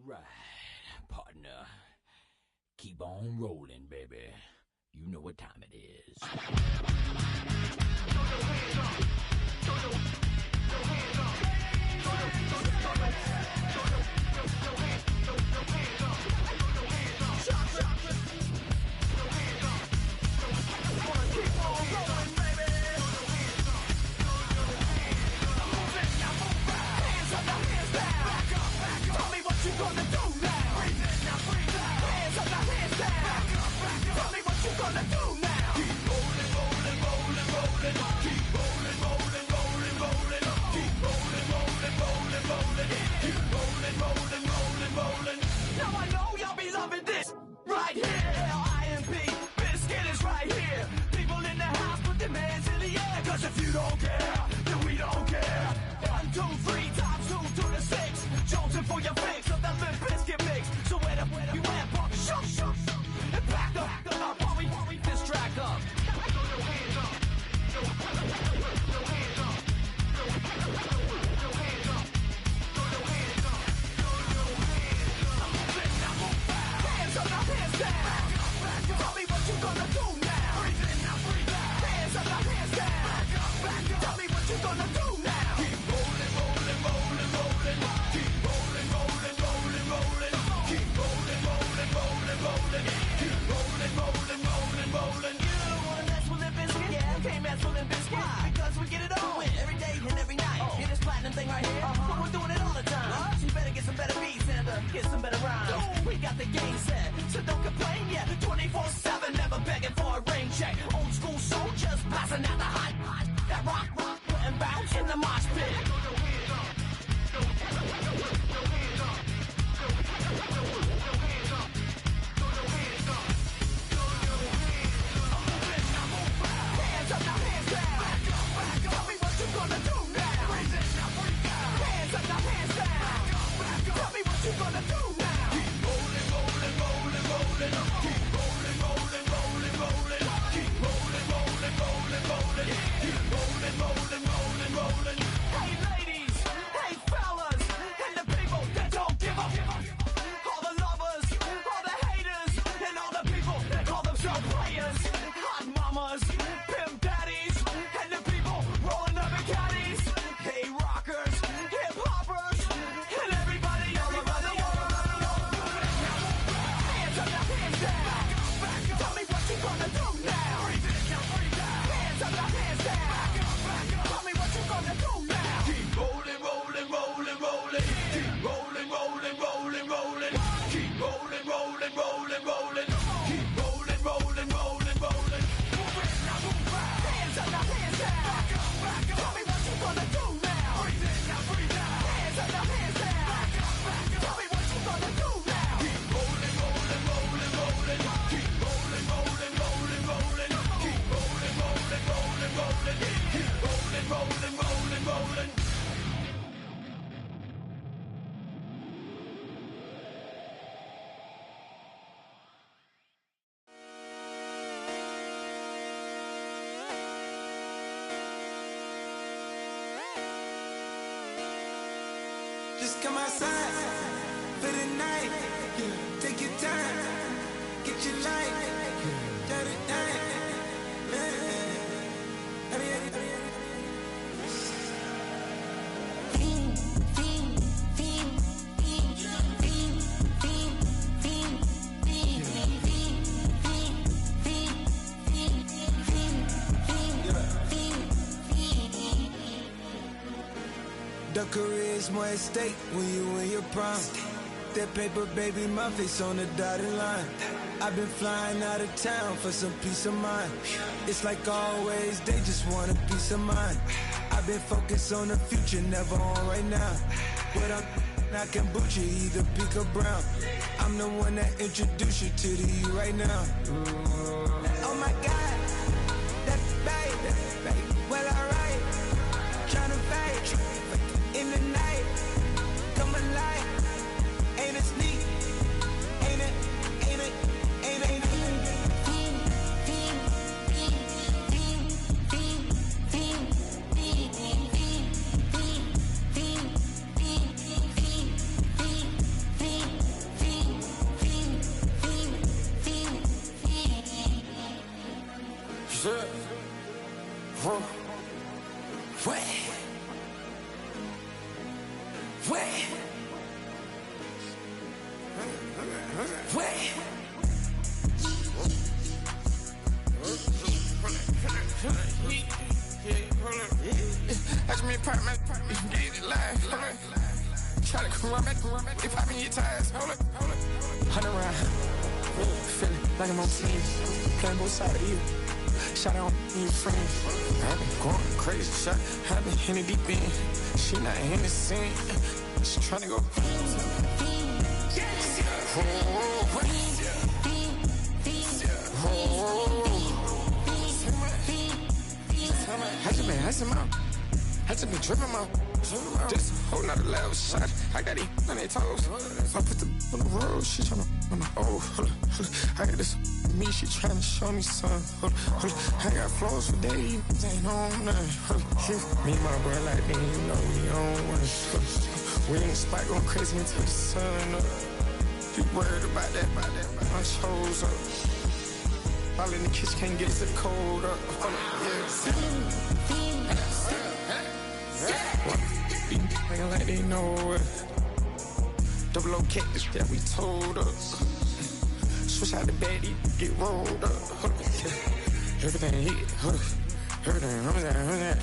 Alright, partner. Keep on rolling, baby. You know what time it is. Throw your hands up. Throw your hands up. Throw your hands up. Shot, shot. Throw your hands up. Wanna keep on rolling, baby. I'm moving, now move back. Hands up, now hands down. Back up, back up. Tell me what you gonna do now. Breathe in, now breathe out. Hands up, now hands down. Back up, back up. Tell me what you gonna do now. Keep rolling, rolling, rolling, rolling. Keep rolling, rolling, rolling, rolling. Keep rolling, rolling, rolling, rolling. Keep rolling, rolling, rolling, rolling. Now I know y'all be loving this right here. L-I-M-P, Biscuit is right here. People in the house, put their hands in the air. Cause if you don't care, then we don't care. 1, 2, 3 times 2 to the 6. Jonesing for your fix of that Limp Biscuit mix. So where you at, pump, shook, and back up while we distract up. Throw your hands up. Throw your hands up. Throw your hands up. Throw your hands up. Throw your hands up. I'm moving, now move back. Hands up, now hands down. Back up, back up. Tell me what you gonna do now. Breathe in, now breathe out. Hands up, now hands down. Back up, back up. Tell me what you gonna do now. Keep rolling, rolling, rolling, rolling. Keep rolling, rolling, rolling, rolling. Keep rolling, rolling, rolling, rolling. Keep rolling, rolling, rolling, rolling. You don't wanna mess with Limp Bizkit? Yeah, you can't mess with Limp Bizkit. Why? Because we get it on every day and every night. Hear this platinum thing right here? But we're doing it all the time. So you better get some better beats and get some better rhymes. We got the game set, so don't complain. Yeah, 24/7, never begging for a rain check. Old school soldiers blasting out the hot. That rock, putting bounce in the mosh pit. Throw your hands up. Throw your hands up. Throw your hands up. Throw your hands up. Throw your hands up. I'm moving, now move back. Hands up, now hands down. Back up, back up. Tell me what you gonna do now. Breathe in, now breathe out. Hands up, now hands down. Back up, back up. Tell me what you gonna do now. Keep rolling, rolling, rolling, rolling. Keep rolling, rolling, rolling, rolling. Keep rolling, rolling, rolling, rolling. Keep rolling, rolling, rolling, rolling. Hey ladies, hey fellas, and the people that don't give up. All the lovers, all the haters, and all the people that call themselves players. Hot mamas, pimp daddies, and the people rolling up in caddies. Hey rockers, hip hoppers, and everybody, everybody, hands up, now hands down. Back up, tell me what you gonna do now. Breathe in, now breathe out. Hands up, now hands down. Back up, back up. Tell me what you gonna do now. Keep rolling, rolling, rolling, rolling. Keep rolling, rolling, rolling, rolling. Keep rolling, rolling, rolling, rolling. Keep rolling, rolling, rolling, rolling. Move in, now move back. Hands up, now hands down. Back up, back up. Tell me what you gonna do now. Breathe in, now breathe out. Hands up, now hands down. Back up, back up. Tell me what you gonna do now. Keep rolling, rolling, rolling, rolling. Keep rolling, rolling, rolling, rolling. Keep rolling, rolling, rolling, rolling. Keep rolling, rolling, rolling, rolling. Just come outside for the night. Take your time, get your light. Dirty night. The career's more at stake when you in your prime. That paper, baby, my face on the dotted line. I've been flying out of town for some peace of mind. It's like always, they just want a peace of mind. I've been focused on the future, never on right now. But I can butcher either pink or brown. I'm the one that introduced you to the you right now. Oh my God, that's baby. Well, alright, tryna fight in the night, come alive. Ain't it sneak? Ain't it? Ain't it? Ain't it? Ain't it? That's me, part man. Get it live. Try to come back. If I can get tires, hold up. 100 round. Feeling like I'm on team. Playing both sides of you. Shout out to your friends. I've been going crazy. Shot. I've been in the deep end. She not in the scene. She tryna go. I just been tripping out. Just holding out a loud shot. I got it on their toes. I put the on the road. She tryna, hold up. I got this me. She tryna show me something. Hold up. I got flows for days. Ain't on nothing. Me and my bro like they ain't know we on one. We in the spot going crazy until the sun up. You worried about that? My shows up. All in the kitchen can't get the cold up. Nigga like they know it. Double O cactus that we told us. Switch out the baddie, get rolled up. Everything hit, everything, who's that?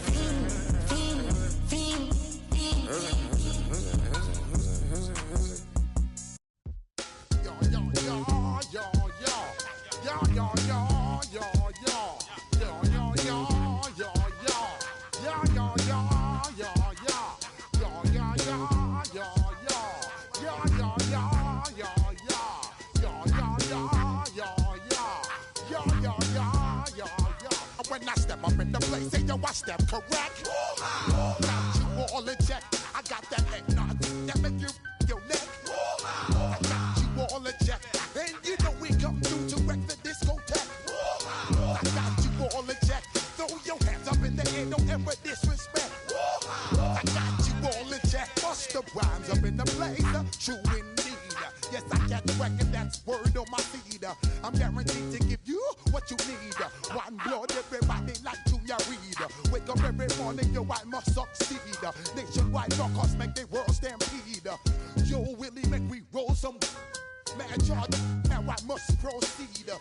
When I step up in the place, say yo, I step correct. Got you all in check. I got that head nod that make you your neck. I got you all in check. And you know we come through to wreck the discotheque. I got you all in check. Throw your hands up in the air, don't ever disrespect. I got you all in check. Bust the rhymes up in the place, true indeed. Yes, I get the record, that's word on my feed. I'm guaranteed to give you what you need. One blood, everybody like Junior Reed. Wake up every morning, yo, I must succeed. Nationwide rockers make the world stampede. Yo, Willie, make we roll some mad charge. Now I must proceed.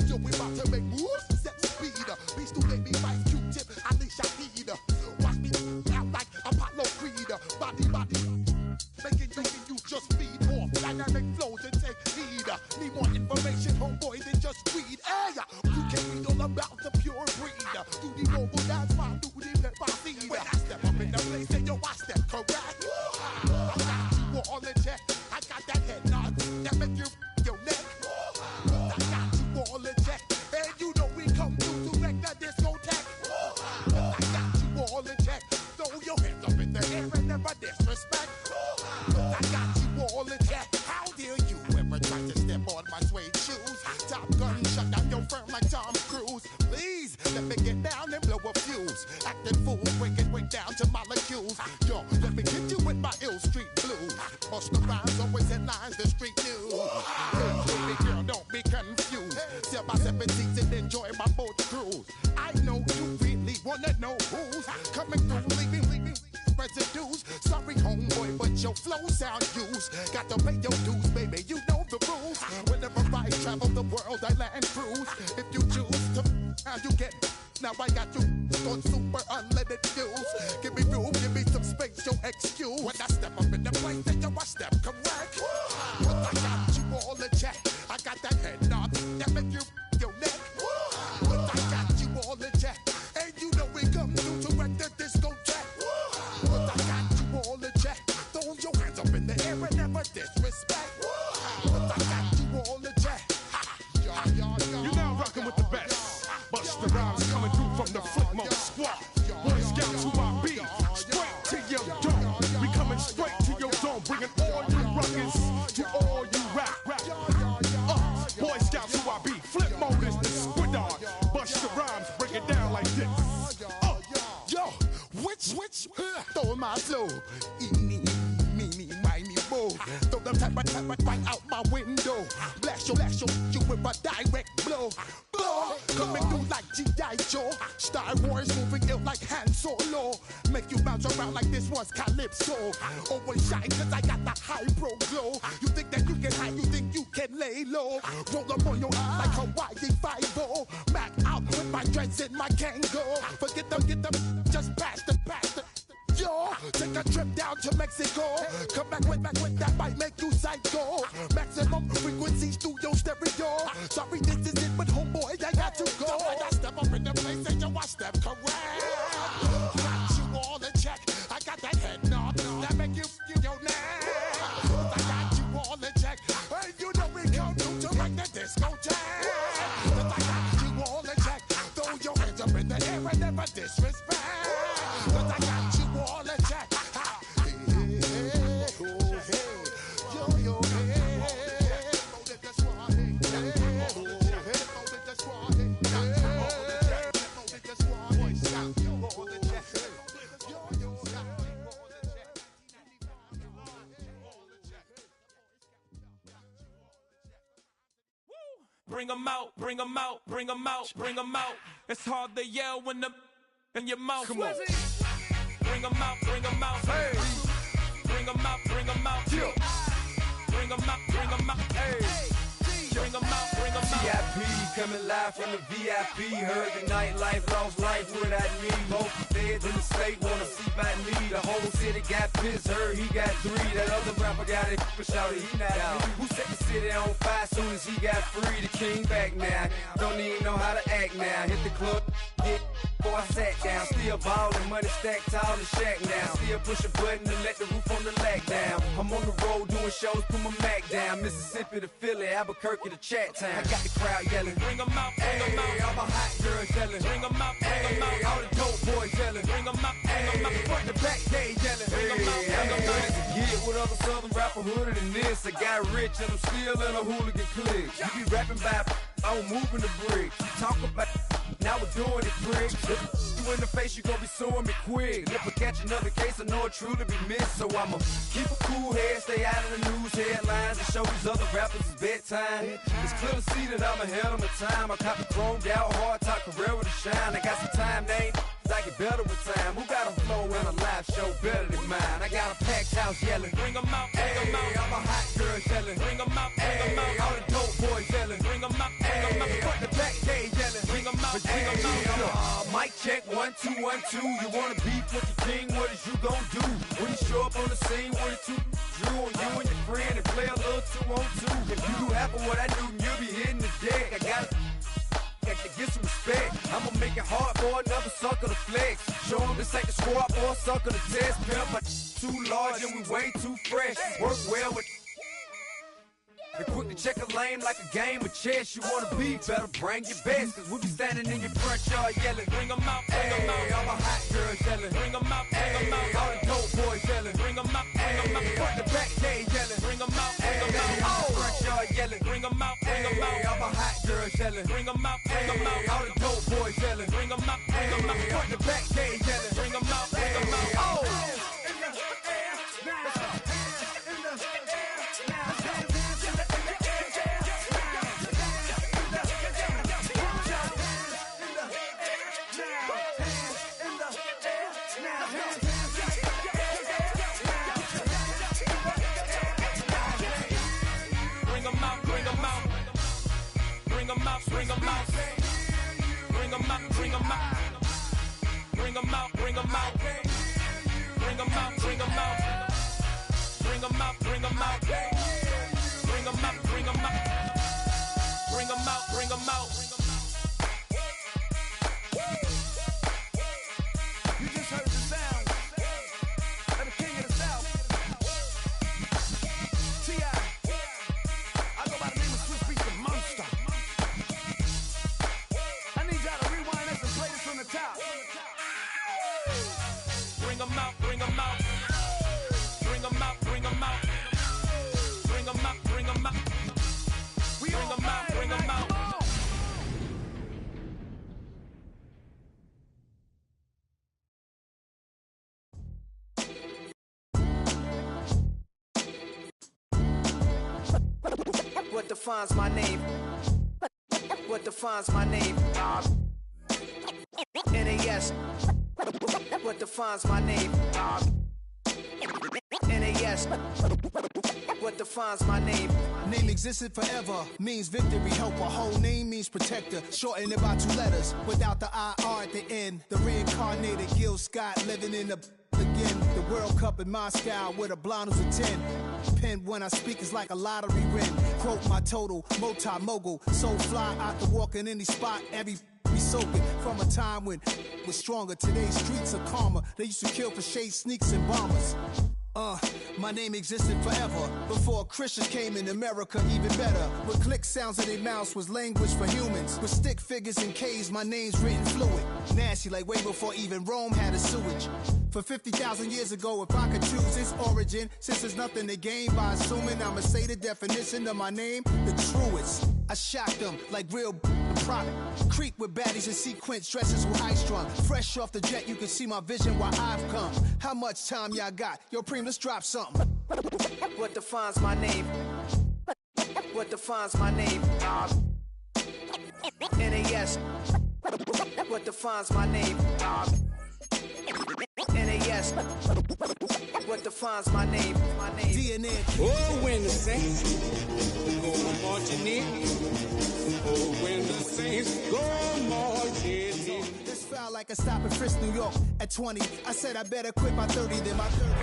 Yo, we about to make moves, set speed. Beast to baby, Vice Q-Tip, Ali Shaheed. Watch me out like Apollo Creed. Body, making you just feed more dynamic flows and take heed. Need more information, homeboy, than just read. Hey, you can read all about the pure breed. Do the mobile dance, fine, do the pepper seed. When I step up in the place, say yo, I step correct. I got you all in check. I got that head nod that make you your neck. I got you all in check. And you know we come through to wreck the discotheque. I got you all in check. Throw your hands up in the air and never disrespect. I got you all in check. How dare you ever try to step on my suede shoes? Top Gun shut down your firm like Tom Cruise. Please let me get down and blow a fuse. Acting fool, breaking way down to molecules. Yo, let me hit you with my ill street blues. Bust the rhymes, always headlines, the street news. Hey, baby girl, don't be confused. Step by 17 and enjoy my boat cruise. I know you really wanna know who's coming through, leaving residues. Sorry, homeboy, but your flow sound used. Got to pay your dues, baby, you know the rules. Whenever I travel the world, I land cruise. If you choose to, how you get. Now I got you on super unlimited views. Give me room, give me some space, your excuse. When I step up in the place, then I step correct. But I got you all in check. I got that head nod that make you your neck. But I got you all in check. And you know we come through to wreck the discotheque. But I got you all in check. Throw your hands up in the air and never disrespect. But I got you all in check. You're now rocking with the best. Bust the rhymes coming through from the Flipmode squad. Boy Scouts who I be. Straight to your dome. We coming straight to your dome. Bringing all you ruckus to all you rap. Boy Scouts who I be. Flipmode is the squid on. Bust the rhymes, break it down like this. Yo, which stole my flow? Eeny, meeny, miny, mo. Throw them right out my window. Blast you with a direct blow. Coming through like G.I. Joe. Star Wars moving ill like Han Solo. Make you bounce around like this was Calypso. Always shine cause I got the high pro glow. You think that you can hide, you think you can lay low. Roll up on your eyes like Hawaii 5-0. Mac out with my dreads in my Kango. Forget them, get them, just pass the. Yo, take a trip down to Mexico. Come back with that might make you psycho. Maximum frequency studio stereo. Sorry, this is it, but homeboy, I got to go. I step up in the place and you I step correct. Got you all in check. I got that head nod that make you your neck. I got you all in check. And you know we come through to rock the discotheque. I got you all in check. Throw your hands up in the air and never disrespect. I got you all in check. Bring 'em out, bring 'em out, bring 'em out, bring 'em out. It's hard to yell when the in your mouth. Come on. Bring 'em out, bring 'em out. Hey. Bring 'em out, bring 'em out. Yeah. Bring 'em out, bring 'em out. Hey. Bring 'em out, bring 'em out. VIP coming live from the VIP. Heard the nightlife, lost life without me. Both feds in the state wanna see by me. The whole city got pissed, heard he got 3. That other rapper got it, but shouted he not out. Who set the city on fire soon as he got free? The king back now, don't even know how to act now. Hit the club, get before I sat down. Still ballin', money stacked tall in shack now. Still push a button to let the roof on the lag down. I'm on the road doing shows, put my Mac down. Mississippi to Philly, Albuquerque to Chat Town. I got the crowd yelling. Bring 'em out, bring 'em out. All my hot girls yelling. Bring 'em out, bring 'em out. All the dope boys yelling. Bring 'em out, bring 'em out. Front the back, they yelling. Bring 'em out, bring 'em out. Get with other southern rapper hooded than this. I got rich and I'm still in a hooligan clique. You be rapping by, I'm moving the brick. Talk about, now we're doing it, prick. You in the face, you gon' be suing me quick. If I catch another case, I know it truly be missed. So I'ma keep a cool head, stay out of the news headlines, and show these other rappers it's bedtime. It's clear to see that I'm ahead of my time. I cop the chromed out, hard top career with a shine. I got some time, named I get better with time. Who got a flow and a live show better than mine? I got a packed house yelling. Bring 'em out, bring 'em out. All my hot girls yelling. Bring 'em out, bring 'em out. All the dope boys yelling. Bring 'em out, bring 'em out. Front the back, they yelling. Bring 'em out, bring 'em out. Mic check, 1 2 1 2. You wanna beef with the king? What is you gon' do when you show up on the scene with a 2 Drew on you and your friend and play a little 2-on-2? If you do half of what I do, you'll be hitting the deck. I gotta get some respect. I'ma make it hard for another sucker to flex. Show 'em this ain't the squad for a sucker to test. Pimp, my too large and we way too fresh. Work well with. And quick to check a lane like a game of chess. You wanna be better, bring your best. Cause we be standing in your front yard yelling. Bring 'em out, bring 'em out. All my hot girls yelling. Bring 'em out, bring 'em out. All the dope boys yelling. Bring 'em out, bring 'em out. Front the back, they yelling. Bring 'em out, bring 'em out. All the front yard yelling. Bring 'em out, bring 'em out. All my hot girls yelling. Bring 'em out, bring 'em out. All the dope boys yelling. Bring 'em out, bring 'em out. Front the back, they yelling. Bring 'em out, bring 'em out. Oh! Bring 'em out, bring 'em out. Bring 'em out, bring 'em out. Bring 'em out, bring 'em out. Bring 'em out, bring 'em out. Bring 'em out, bring 'em out. Bring 'em out, bring 'em out. Bring 'em out, bring 'em out. Bring 'em out, bring 'em out. You just heard the sound of the king of the South. T.I. I go by the name of Swiss Beats the Monster. I need y'all to rewind this and play this from the top. Bring 'em out, bring 'em out. Bring 'em out, bring 'em out. Bring 'em out, bring 'em out. Bring 'em out, bring 'em out. What defines my name? What defines my name? NAS. What defines my name? NAS. What defines my name? Name existed forever, means victory, helper. Whole name means protector, shortened it by 2 letters. Without the IR at the end, the reincarnated Gil Scott living in the again. The World Cup in Moscow with a blonde who's a 10. Pen when I speak is like a lottery win. Quote my total, multi-mogul. So fly out the walk in any spot, every be soaking from a time when was stronger. Today's streets are calmer. They used to kill for shade sneaks and bombers. My name existed forever. Before Christians came in America, even better. With click sounds in their mouths was language for humans. With stick figures and K's, my name's written fluid. Nasty like way before even Rome had a sewage. For 50,000 years ago, if I could choose its origin, since there's nothing to gain by assuming I'ma say the definition of my name, the truest. I shocked them like real product. Creep with baddies in sequence, dresses with high strung. Fresh off the jet, you can see my vision where I've come. How much time y'all got? Yo, Preem, let's drop something. What defines my name? What defines my name? NAS. What defines my name? NAS. What defines my name? My name. DNA. Oh, when the Saints go marching in. Oh, when the Saints go marching in. This felt like a stop in Frisk, New York at 20. I said I better quit by 30 than my 30.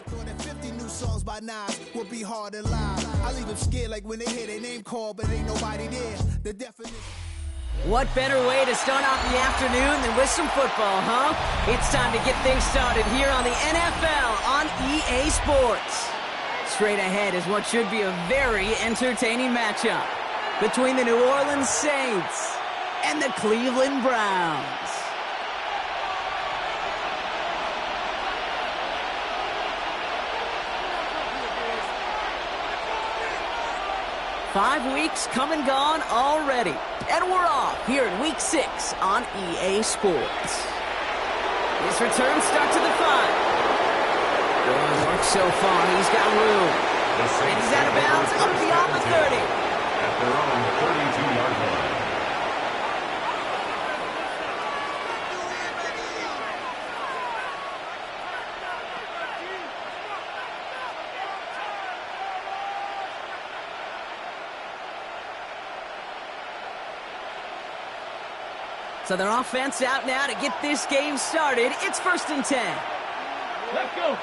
Thought that 50 new songs by Nas would be hard and live. I leave them scared like when they hear their name called, but ain't nobody there. The definition. What better way to start off the afternoon than with some football, huh? It's time to get things started here on the NFL on EA Sports. Straight ahead is what should be a very entertaining matchup between the New Orleans Saints and the Cleveland Browns. Five weeks come and gone already, and we're off here in Week 6 on EA Sports. His return start to the 5. Good work so far, he's got room. And he's out of bounds, up beyond the 30. At their own 32-yard line. So their offense out now to get this game started. It's 1st and 10. Let's go.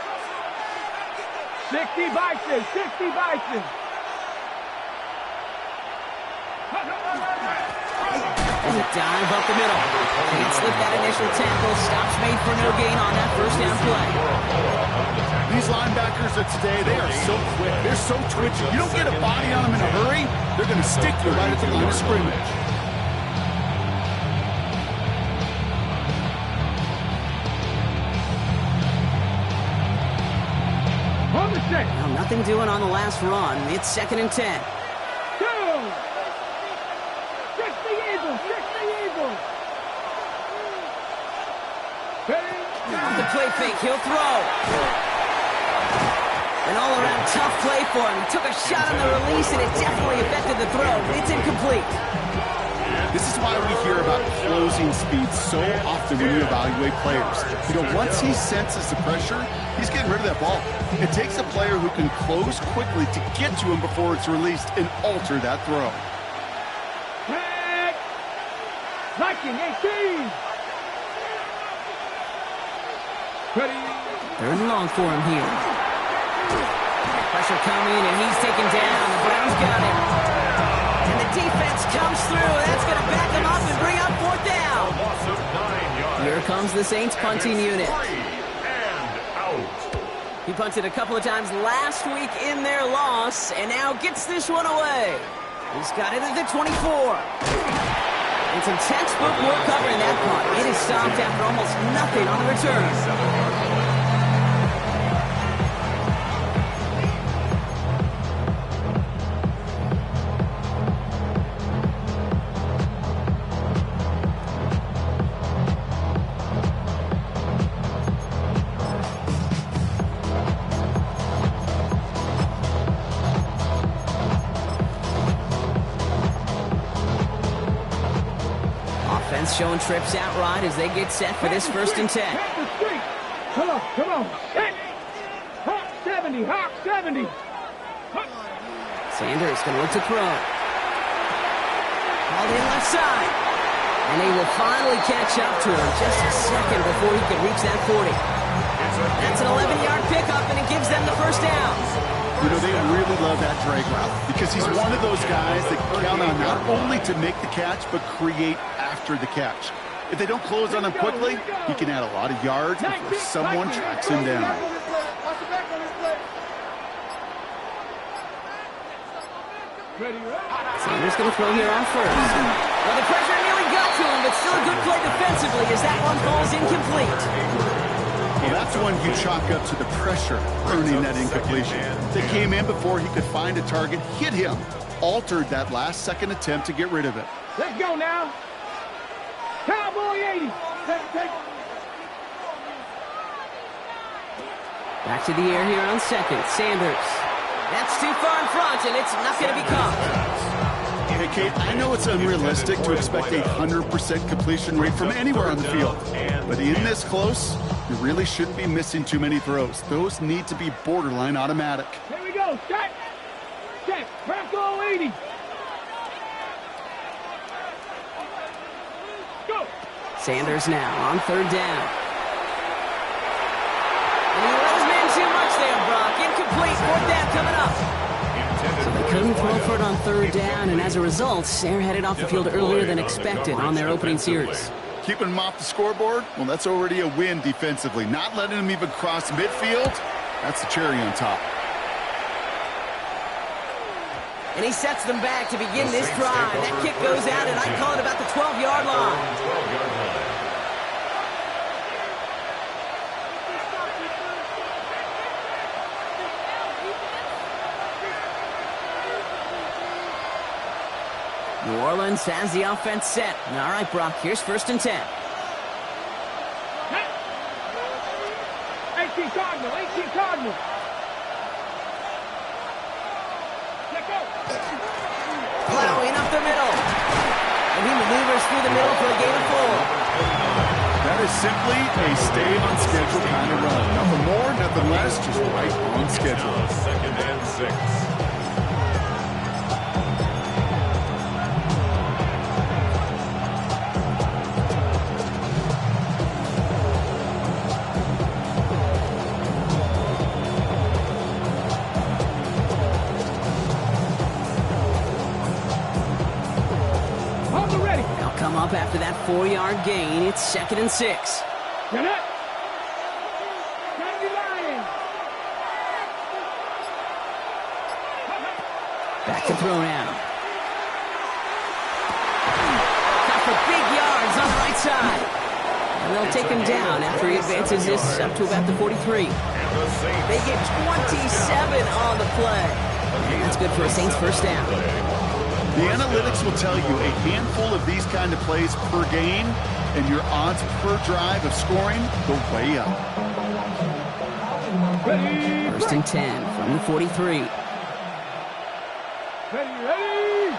60 Bison, 60 Bison. And a dive up the middle. Can't slip that initial tackle. Stops made for no gain on that first down play. These linebackers of today, they are so quick. They're so twitchy. You don't get a body on them in a hurry, they're going to stick you right at the line of scrimmage. Well, nothing doing on the last run. It's 2nd and 10. 2. 6 the Eagles, 6 the Eagles. Off the play fake, he'll throw. An all-around tough play for him. He took a shot on the release, and it definitely affected the throw. It's incomplete. This is why we hear about closing speed so often when you evaluate players. You know, once he senses the pressure, he's getting rid of that ball. It takes a player who can close quickly to get to him before it's released and alter that throw. Tag! Viking 18! Ready? 3rd and long for him here. Pressure coming, and he's taken down. The Browns got him. And the defense comes through. That's going to back him up and bring up 4th down. Here comes the Saints punting unit. He punted a couple of times last week in their loss, and now gets this one away. He's got it at the 24. It's some textbook work covering that punt. It is stopped after almost nothing on the return. showing trips out right as they get set for this 1st and 10. Come on, come on. Hawk 70, Hawk 70. Sanders going to look to throw. Called in left side. And he will finally catch up to him just a second before he can reach that 40. That's an 11-yard pickup, and it gives them the 1st down. You know, they really love that drag route because he's one of those guys that count on not only to make the catch, but create after the catch. If they don't close on him quickly, he can add a lot of yards before someone tracks him down. Sanders going to throw here on 1st. Well, the pressure nearly got to him, but still a good play defensively as that one falls incomplete. Well, that's one you chalk up to the pressure earning that incompletion. They came in before he could find a target, hit him, altered that last-second attempt to get rid of it. Let's go now. Cowboy 80. Back to the air here on 2nd. Sanders. That's too far in front, and it's not going to be caught. Hey, Kate, I know it's unrealistic to expect a 100% completion rate from anywhere on the field, but in this close, you really shouldn't be missing too many throws. Those need to be borderline automatic. Here we go. Check. Check. Bronco 80. Go. Sanders now on 3rd down. And he let his man too much there, Brock. Incomplete. 4th down coming up. So they couldn't throw for it on 3rd down, and as a result, Sayre headed off the field earlier than expected on their opening series. Keeping him off the scoreboard? Well, that's already a win defensively. Not letting him even cross midfield, that's the cherry on top. And he sets them back to begin this drive. That kick goes out, and I call it about the 12-yard line. New Orleans has the offense set. All right, Brock, here's 1st and 10. 18 Cardinal, 18 Cardinal. Let go. Plowing up the middle. And he maneuvers through the middle for a gain of 4. That is simply a stay on schedule kind of run. Nothing more, nothing less, just right on schedule. 2nd and 6. Up after that 4-yard gain, it's 2nd and 6. Get it. Back to throw now. Got for big yards on the right side. And they'll take him down after he advances this up to about the 43. They get 27 on the play. And that's good for a Saints 1st down. The analytics will tell you a handful of these kind of plays per game, and your odds per drive of scoring go way up. 1st and 10 from the 43. Ready.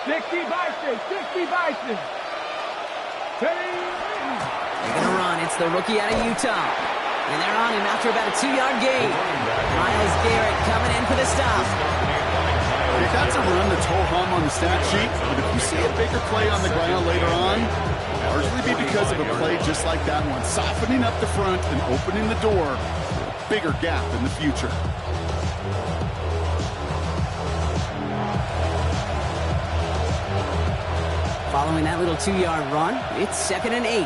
60 Bison, 60 Bison. Ready. They're going to run. It's the rookie out of Utah. And they're on him after about a 2-yard gain. Myles Garrett coming in for the stop. That's a run that's ho-hum on the stat sheet, but if you see a bigger play on the ground later on, it'll largely be because of a play just like that one, softening up the front and opening the door for a bigger gap in the future. Following that little 2-yard run, it's 2nd and 8.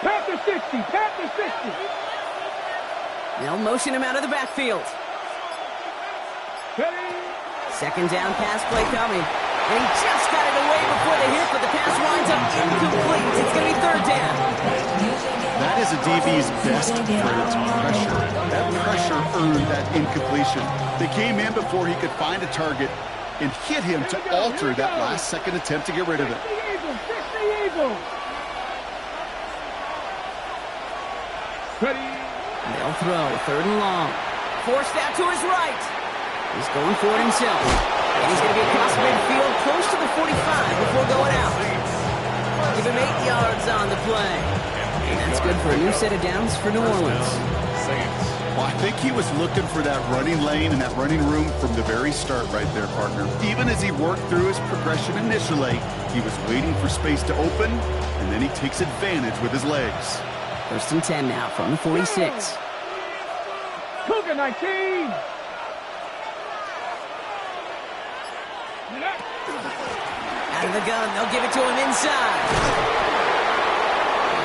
Panther 60, Panther 60. They'll motion him out of the backfield. 2nd down pass play coming. And he just got it away before the hit, but the pass winds up incomplete. It's going to be 3rd down. That is a DB's best trait, pressure. That pressure earned that incompletion. They came in before he could find a target and hit him to alter that last-second attempt to get rid of it. Ready. They'll throw 3rd and long. Forced out to his right. He's going for it himself. And he's going to be across midfield, close to the 45 before going out. Give him 8 yards on the play. And that's good for a new set of downs for New Orleans. Well, I think he was looking for that running lane and that running room from the very start right there, partner. Even as he worked through his progression initially, he was waiting for space to open, and then he takes advantage with his legs. 1st and 10 now from the 46. Cougar 19. Out of the gun, they'll give it to him inside.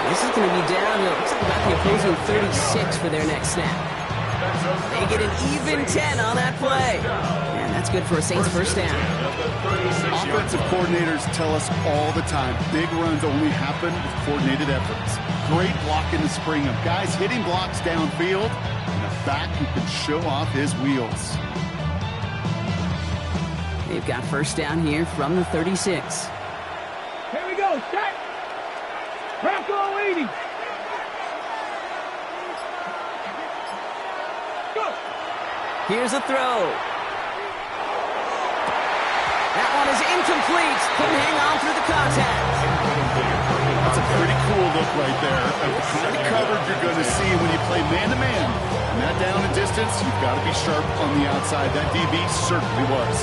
This is going to be down, looks like about the opposing 36 for their next snap. They get an even 10 on that play. And that's good for a Saints first down. Offensive coordinators tell us all the time, big runs only happen with coordinated efforts. Great block in the spring of guys hitting blocks downfield, and a back who can show off his wheels. They've got first down here from the 36. Here we go, set. Bronco 80. Go. Here's a throw. That one is incomplete. Couldn't hang on through the contact. That's a pretty cool look right there. The kind of coverage you're going to see when you play man-to-man. And that down and distance, you've got to be sharp on the outside. That DB certainly was.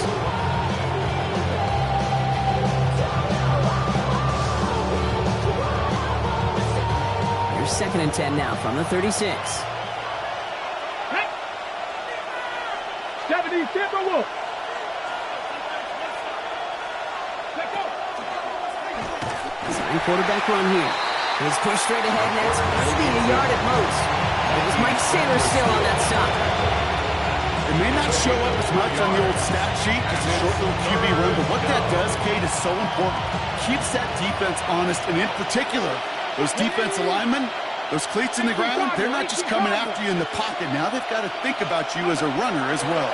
Here's 2nd and 10 now from the 36. 70 Timberwolves. Design quarterback run here. He's pushed straight ahead, and that's maybe a yard at most. It was Mike Sanders still on that stop. It may not show up as much on the old stat sheet, just a short little QB run, but what that does, Kate, is so important. Keeps that defense honest, and in particular, those defensive linemen, those cleats in the ground, they're not just coming after you in the pocket. Now they've got to think about you as a runner as well.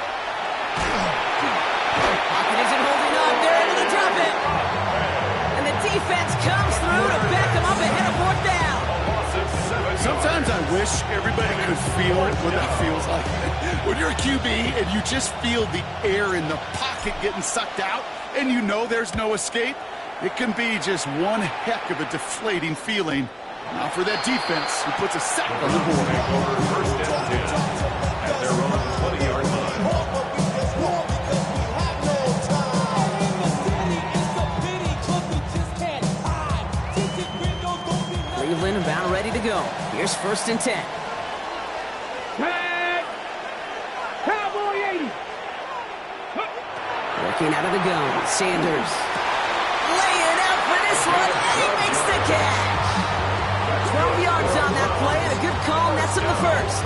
Pocket isn't holding on. They're able to drop it. And the defense comes through to back them up ahead of 4th down. Sometimes I wish everybody could feel what that feels like. When you're a QB and you just feel the air in the pocket getting sucked out and you know there's no escape, it can be just one heck of a deflating feeling. Now for that defense, who puts a sack on the board. 1st and 10 at their own 20-yard line. Cleveland about ready to go. Here's 1st and 10. Cowboy 80. Working out of the gun. Sanders. Laying out for this one. And he makes the catch. 12 yards on that play, and a good call nets him the first.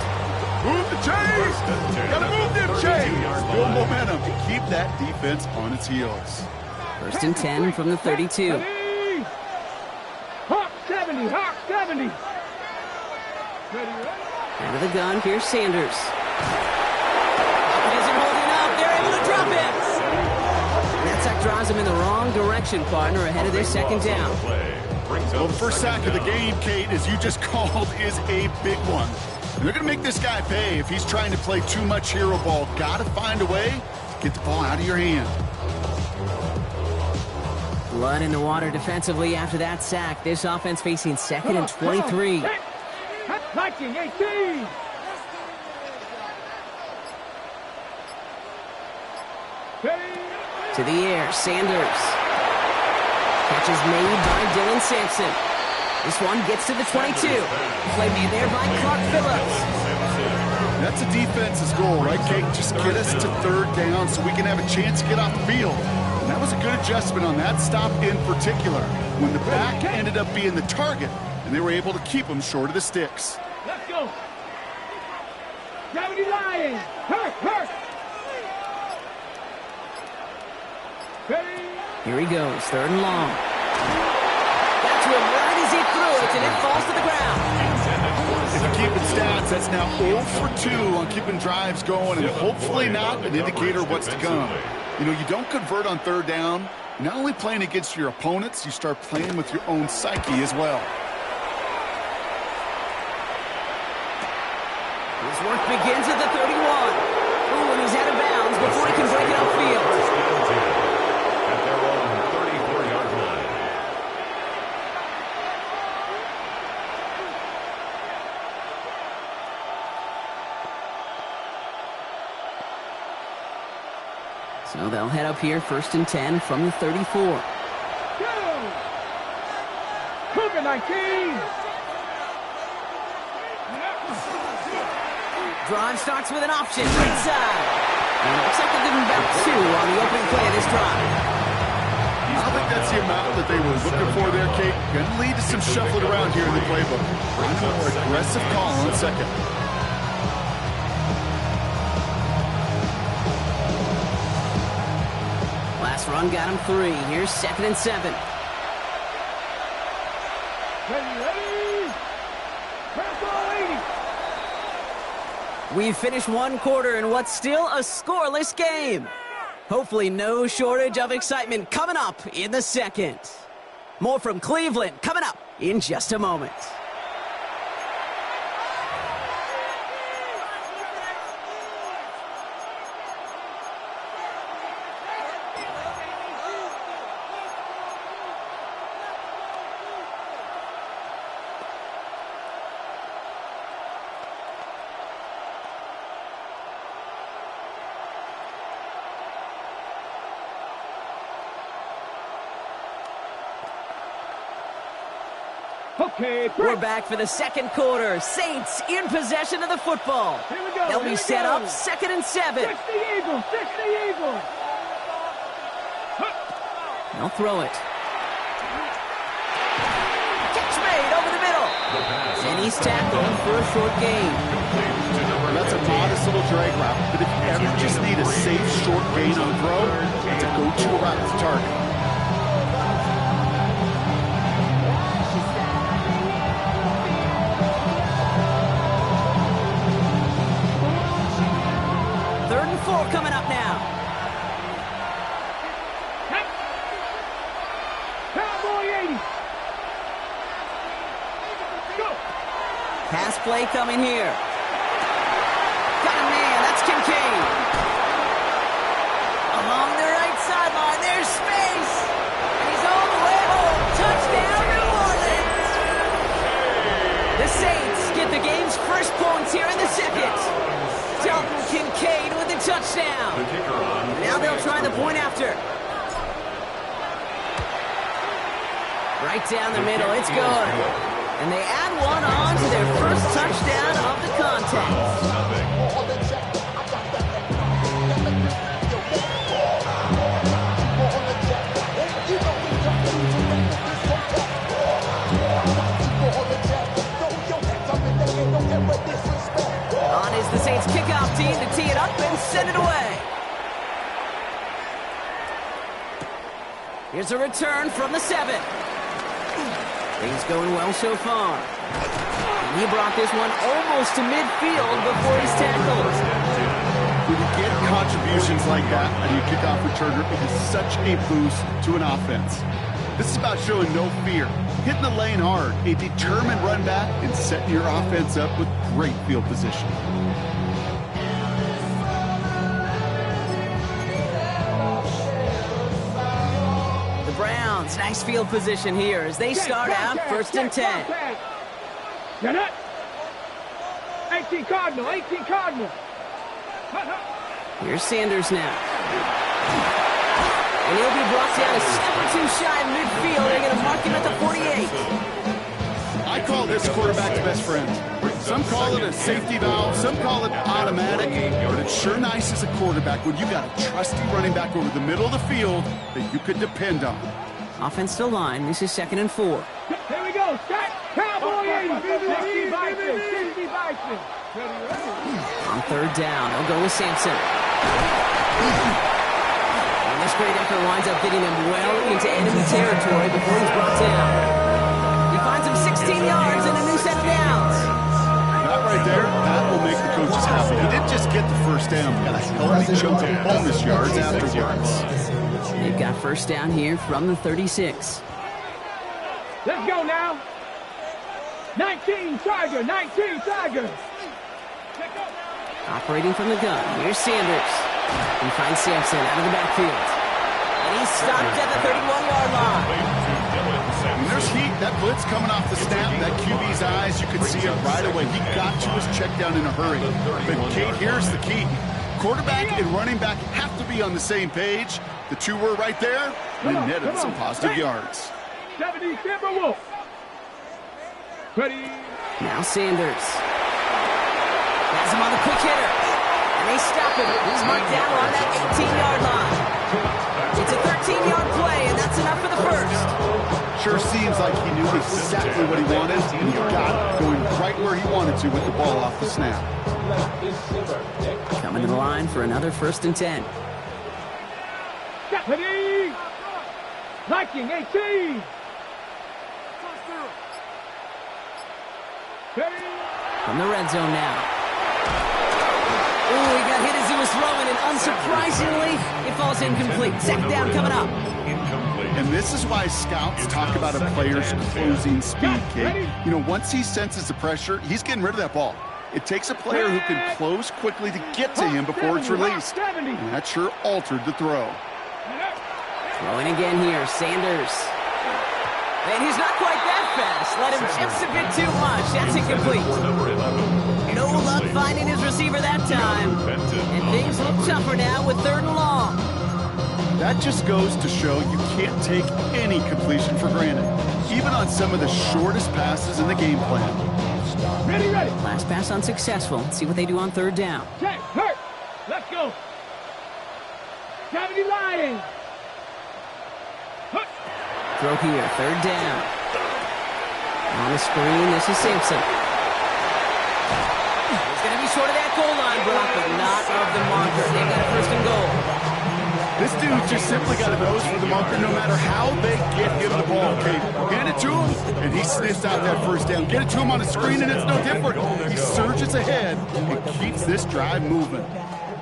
Move the chains! Gotta move them chains! Build momentum and keep that defense on its heels. 1st and 10 from the 32. Hawk 70, Hawk 70. Out of the gun, here's Sanders. Pocket isn't holding up. They're able to drop it. And that sack drives him in the wrong direction, partner, ahead of their 2nd down. Well, the first sack of the game, Kate, as you just called, is a big one. And they're going to make this guy pay if he's trying to play too much hero ball. Got to find a way to get the ball out of your hand. Blood in the water defensively after that sack. This offense facing 2nd and 23. Viking 18. To the air, Sanders. Catch is made by Dylan Sampson. This one gets to the 22. Play made there by Clark Phillips. That's a defense's goal, right, Kate? Just get us to 3rd down so we can have a chance to get off the field. And that was a good adjustment on that stop in particular, when the back ended up being the target, and they were able to keep him short of the sticks. Let's go. 70 Lions. Hurt. Here he goes, 3rd and long. Got to him right as he threw it, and it falls to the ground. If you keep it stats, that's now 0 for 2 on keeping drives going, and hopefully not an indicator of what's to come. You know, you don't convert on 3rd down. You're not only playing against your opponents, you start playing with your own psyche as well. His work begins at the 31. Ooh, and he's out of bounds before he can break it upfield. At their own 34-yard line. So they'll head up here, 1st and 10 from the 34. Go! Cougar 19! Drive starts with an option, right side. And it looks like they'll give him about 2 on the opening play of this drive. I don't think that's the amount that they were looking for there, Kate. Going to lead to some shuffling around here in the playbook. A more aggressive call on second. Last run got him 3. Here's 2nd and 7. Ready? Ball 80! We've finished one quarter in what's still a scoreless game. Hopefully no shortage of excitement coming up in the second. More from Cleveland coming up in just a moment. Okay, we're back for the second quarter. Saints in possession of the football. Here we go. They'll be set up 2nd and 7. 60 Eagles, 60 Eagles. They'll throw it. Catch made over the middle. And he's tackled for a short gain. That's a modest little drag route, but if you ever just need a safe short gain on throw, it's a go-to route to target. Coming up now. Cowboy 80. Go. Pass play coming here. Got a man. That's Kincaid. Along the right sideline. There's space. And he's all the way home. Touchdown, New Orleans. The Saints get the game's first points here in the second. Dalton Kincaid with the touchdown. Now they'll try the point after. Right down the middle, it's good. And they add one on to their first touchdown of the contest. On is the Saints kickoff team to tee it up and send it away. Here's a return from the 7. Things going well so far. And he brought this one almost to midfield before he's tackled. When you get contributions like that on your kickoff returner, it is such a boost to an offense. This is about showing no fear, hitting the lane hard, a determined run back, and setting your offense up with great field position. The Browns, nice field position here as they start out 1st and 10. Get it? 18 Cardinal, 18 Cardinal. Here's Sanders now. And he'll be brought down a step or 2 shy of midfield. They're going to mark him at the 48. I call this quarterback's best friend. Some call it a safety valve, some call it automatic, but it's sure nice as a quarterback when you got a trusty running back over the middle of the field that you could depend on. Offense still line. This is 2nd and 4. Here we go. Cowboy 80. 60 Bison. 60 Bison. On 3rd down, they'll go with Sampson. And this great effort winds up getting him well into enemy territory before he's brought down. He finds him 16 yards and a new set of downs. That right there, that will make the coaches happy. He didn't just get the first down, he got a healthy chunk of bonus yards afterwards. They've got 1st down here from the 36. Let's go now. 19 Tiger, 19 Tiger. Operating from the gun, here's Sanders. He finds Sampson out of the backfield. And he's stopped at the 31-yard line. When there's heat, that blitz coming off the snap, that QB's eyes, you could see it right away. He got to his check down in a hurry. But Kate, here's the key. Quarterback and running back have to be on the same page. The two were right there, and it netted some positive yards. 70 Timberwolves. Ready. Now Sanders. Has him on the quick hitter. And they stop him. He's marked down on that 18-yard line. It's a 13-yard play, and that's enough for the first. Sure seems like he knew exactly what he wanted, and he got it, going right where he wanted to with the ball off the snap. Coming to the line for another 1st and 10. Ready. Viking 18. From the red zone now. Ooh, he got hit as he was throwing, and unsurprisingly, it falls incomplete. Second down coming up. And this is why scouts talk about a player's closing speed, Kate. You know, once he senses the pressure, he's getting rid of that ball. It takes a player who can close quickly to get to him before it's released. And that sure altered the throw. Throwing again here, Sanders. And he's not quite that fast. Let him just a bit too much. That's incomplete. No luck finding his receiver that time. And things look tougher now with 3rd and long. That just goes to show you can't take any completion for granted, even on some of the shortest passes in the game plan. Ready. Last pass unsuccessful. Let's see what they do on 3rd down. Okay, hurt. Let's go. 70 Lions. Throw here, 3rd down. On the screen, this is Sampson. He's going to be short of that goal line, Brock, but not of the marker. They've got a 1st and goal. This dude just simply got a nose for the marker no matter how they get him the ball, Kate. Hand it to him, and he sniffs out that 1st down. Get it to him on the screen, and it's no different. He surges ahead and keeps this drive moving.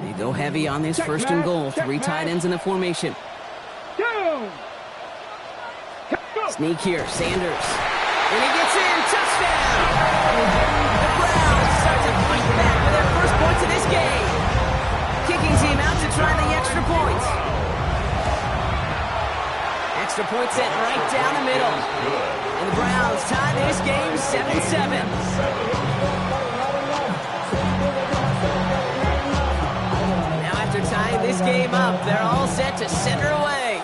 They go heavy on this 1st and goal. 3 tight ends in the formation. Sneak here, Sanders. And he gets in, touchdown! The Browns start to fight back with their first points of this game. Kicking team out to try the extra points. Extra point sent right down the middle. And the Browns tie this game 7-7. Now after tying this game up, they're all set to center away.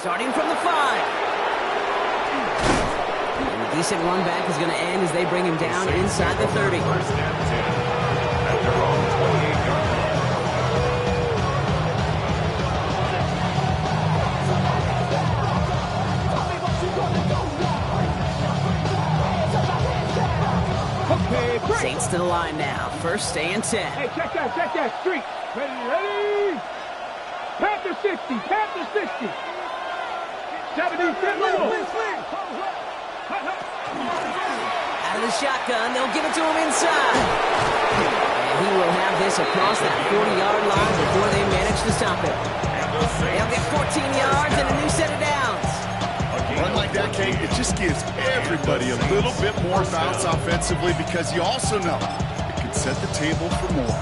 Starting from the 5. And a decent run back is going to end as they bring him down inside the 30. At their own 28-yard Okay, Saints to the line now. 1st and 10. Hey, check that. Street. Ready. Panther 60. 70 Timberwolves. Out of the shotgun, they'll give it to him inside. And he will have this across that 40-yard line before they manage to stop him. They'll get 14 yards and a new set of downs. Run like that, Kate, it just gives everybody a little bit more bounce offensively because you also know it can set the table for more.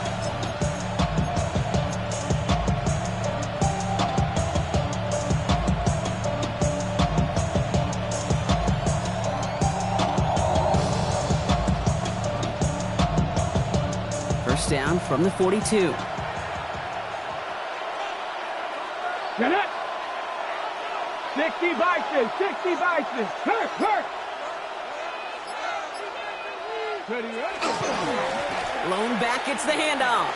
Down from the 42. Get it. 60 Bison. Hurt. Ready. Lone back gets the handoff.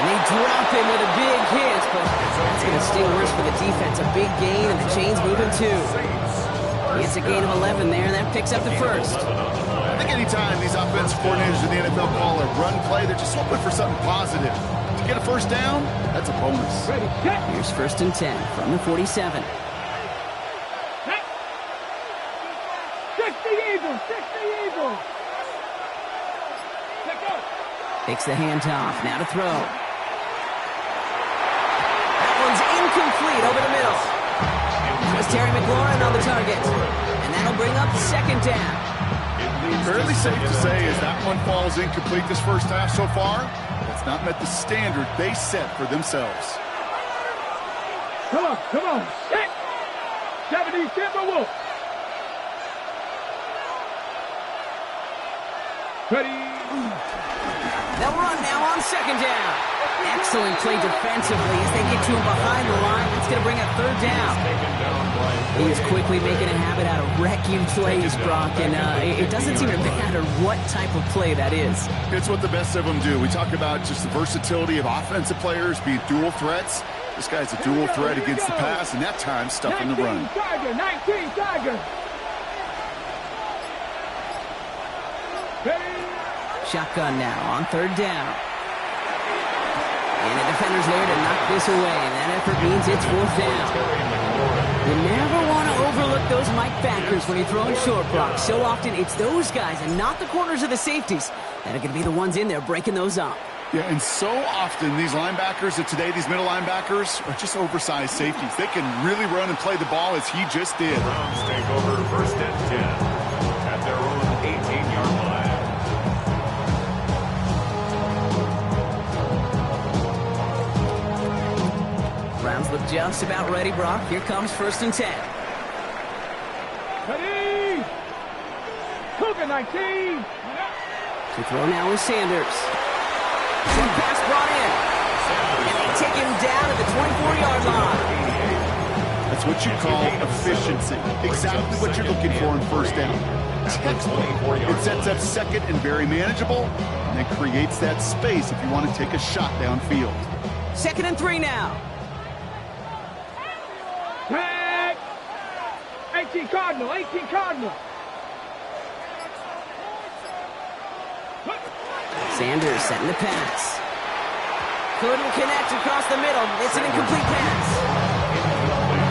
And they drop him with a big hit, but that's going to steal worse for the defense. A big gain, and the chain's moving too. He gets a gain of 11 there, and that picks up the 1st. I think anytime these offensive coordinators in the NFL call a run play, they're just hoping for something positive. To get a 1st down, that's a bonus. Here's 1st and 10 from the 47. 60 Eagles. Let go. Takes the handoff, now to throw. That one's incomplete over the middle. That was Terry McLaurin on the target. And that'll bring up 2nd down. Fairly safe to say as that one falls incomplete this first half so far, it's not met the standard they set for themselves. Come on. Set. 70 Timberwolves. Ready. They'll run now on second down. Excellent play defensively as they get to him behind the line. That's going to bring up third down. He is quickly making a habit out of wrecking plays, Brock, and it doesn't seem to matter what type of play that is. It's what the best of them do. We talk about just the versatility of offensive players being dual threats. This guy's a dual threat against the pass, and that time stuffing the run. 19 Tiger. Shotgun now on third down. And the defender's there to knock this away. And that effort means it's fourth down. You never want to overlook those Mike backers when you're throwing short, Brock. So often it's those guys and not the corners of the safeties that are going to be the ones in there breaking those up. Yeah, and so often these linebackers of today, these middle linebackers, are just oversized safeties. They can really run and play the ball as he just did. Browns take over first and 10 at their own 18-yard line. Browns look just about ready, Brock. Here comes first and 10. Ready. Cougar 19. To throw now is Sanders. Some pass brought in. And they take him down at the 24-yard line. That's what you call efficiency. Exactly what you're looking for in first down. It sets up second and very manageable, and it creates that space if you want to take a shot downfield. Second and 3 now. Tag. 18 Cardinal. Sanders setting the pass. Couldn't connect across the middle. It's an incomplete pass.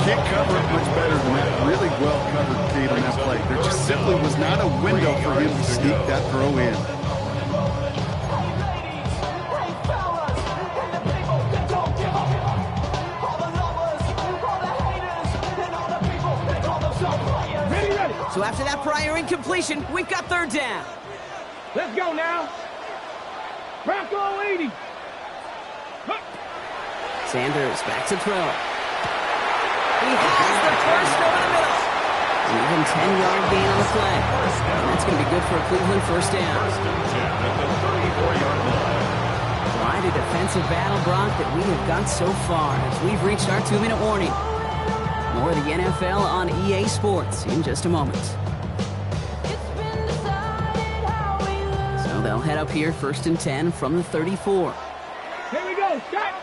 Can't cover it much better than that. Really well covered, Kate, on that play. There just simply was not a window for him to sneak that throw in. So after that prior incompletion, we've got third down. Let's go now. Bronco 80. Sanders back to throw. He has the first over the middle. An even 10-yard gain on the play. And that's going to be good for a Cleveland first down. Quite a defensive battle, Brock, that we have got so far as we've reached our 2-minute warning. More of the NFL on EA Sports in just a moment. So they'll head up here first and 10 from the 34. Here we go. Shot.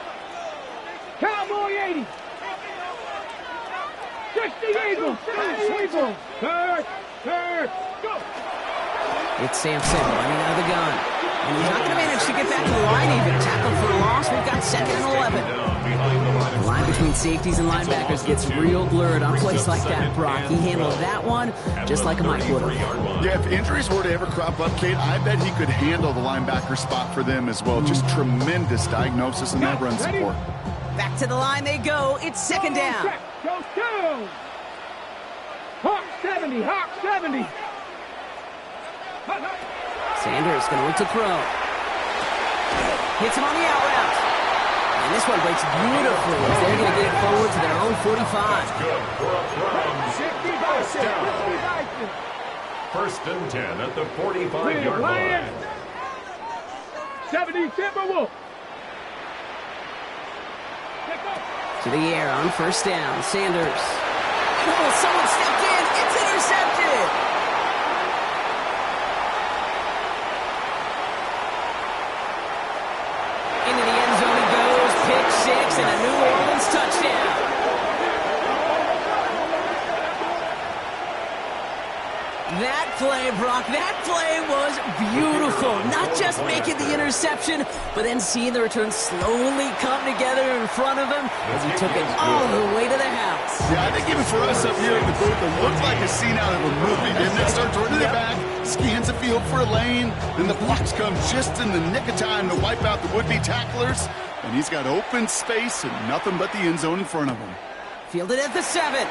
Cowboy 80. 60 Eagle. Third. Go. It's Sampson running out of the gun. And he's not going to manage to get back to the line even. Tackled for a loss. We've got second and 11. The line between safeties and linebackers gets real blurred on plays like that, Brock. He handled that one just like a Mike would have. Yeah, if injuries were to ever crop up, Kate, I bet he could handle the linebacker spot for them as well. Just tremendous diagnosis in that run support. Back to the line they go. It's second down. Go. Hawk 70. Sanders going to look to throw. Hits him on the out route. And this one breaks beautifully as they're going to get it forward to their own 45. First and 10 at the 45-yard line. 70 Timberwolves. To the air on first down. Sanders. Oh, someone stepped in. It's intercepted. Into the end zone he goes. Pick six and a New Orleans touchdown. That play, Brock, that play was beautiful. Not just making the interception, but then seeing the return slowly come together in front of him as he took it all the way to the house. Yeah, I think even for us up here in the booth, it looked like a scene out of a movie. Didn't it? Starts running it back, scans the field for a lane, then the blocks come just in the nick of time to wipe out the would-be tacklers, and he's got open space and nothing but the end zone in front of him. Fielded at the 7.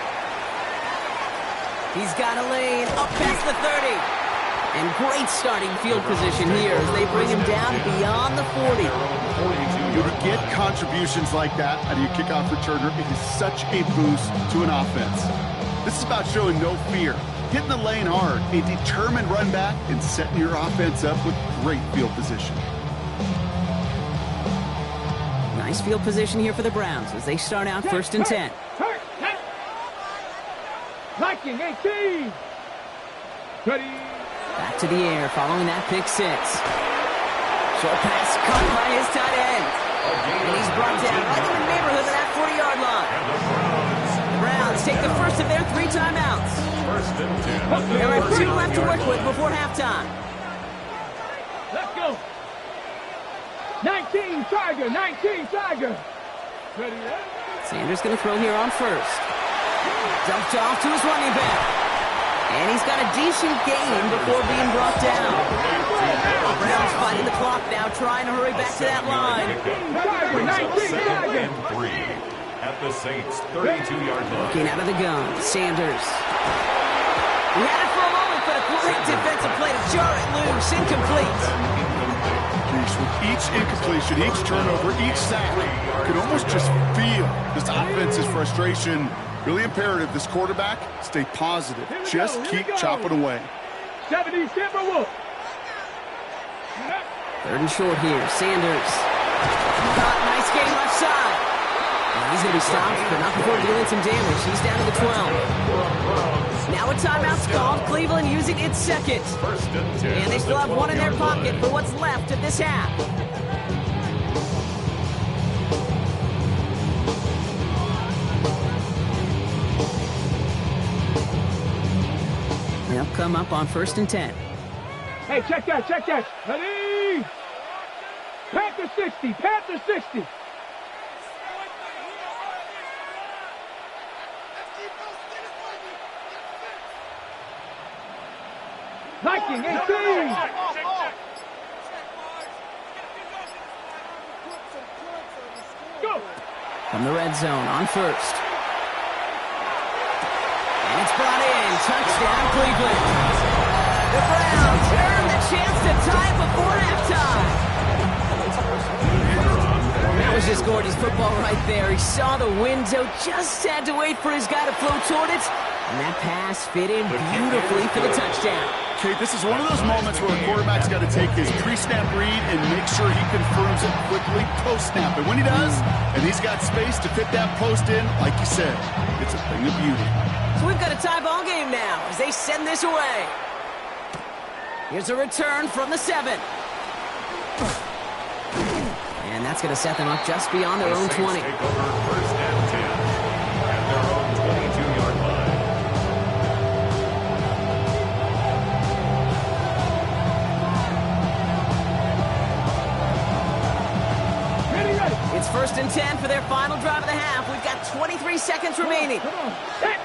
He's got a lane up past the 30. And great starting field position here as they bring him down beyond the 40. You to get contributions like that out of your kickoff returner, it is such a boost to an offense. This is about showing no fear, hitting the lane hard, a determined run back, and setting your offense up with great field position. Nice field position here for the Browns as they start out 1st and 10. Viking 18. Ready. Back to the air following that pick 6. Short pass caught by his tight end. And he's brought down right in the neighborhood of that 40-yard line. The Browns take the first of their 3 timeouts. There are 2 left to work with before halftime. Let's go. 19 Tiger, 19 Tiger. Ready. Sanders going to throw here on 1st. Dumped off to his running back. And he's got a decent gain before being brought down. The Browns fighting the clock now, trying to hurry back to that line. 2nd and 3 at the Saints' 32-yard line. Looking out of the gun, Sanders. He had it for a moment, but a great defensive play to jar it loose. Incomplete. With each incompletion, each turnover, each sack, you can almost just feel this offense's frustration. Really imperative this quarterback stay positive. Just keep chopping away. 70 Timberwolves. 3rd and short here. Sanders. Nice game left side. And he's going to be stopped, but not before dealing some damage. He's down to the 12. Now a timeout's called. Cleveland using its 2nd. And they still have 1 in their pocket for what's left of this half. They'll come up on 1st and 10. Hey, check that, check that. Ready? Panther 60, Panther 60. Viking 18. Go. From the red zone on 1st. And it's brought in. Touchdown, Cleveland. The Browns earn the chance to tie before halftime. That was just gorgeous football right there. He saw the window, just had to wait for his guy to flow toward it. And that pass fit in beautifully for the touchdown. Okay, this is one of those moments where a quarterback's got to take his pre-snap read and make sure he confirms it quickly post-snap. And when he does, and he's got space to fit that post in, like you said, it's a thing of beauty. So we've got a tie ball game now as they send this away. Here's a return from the 7. And that's going to set them up just beyond their own 20. Take over 1st and 10 at their own 22-yard line. It's 1st and 10 for their final drive of the half. We've got 23 seconds remaining. Come on. Set.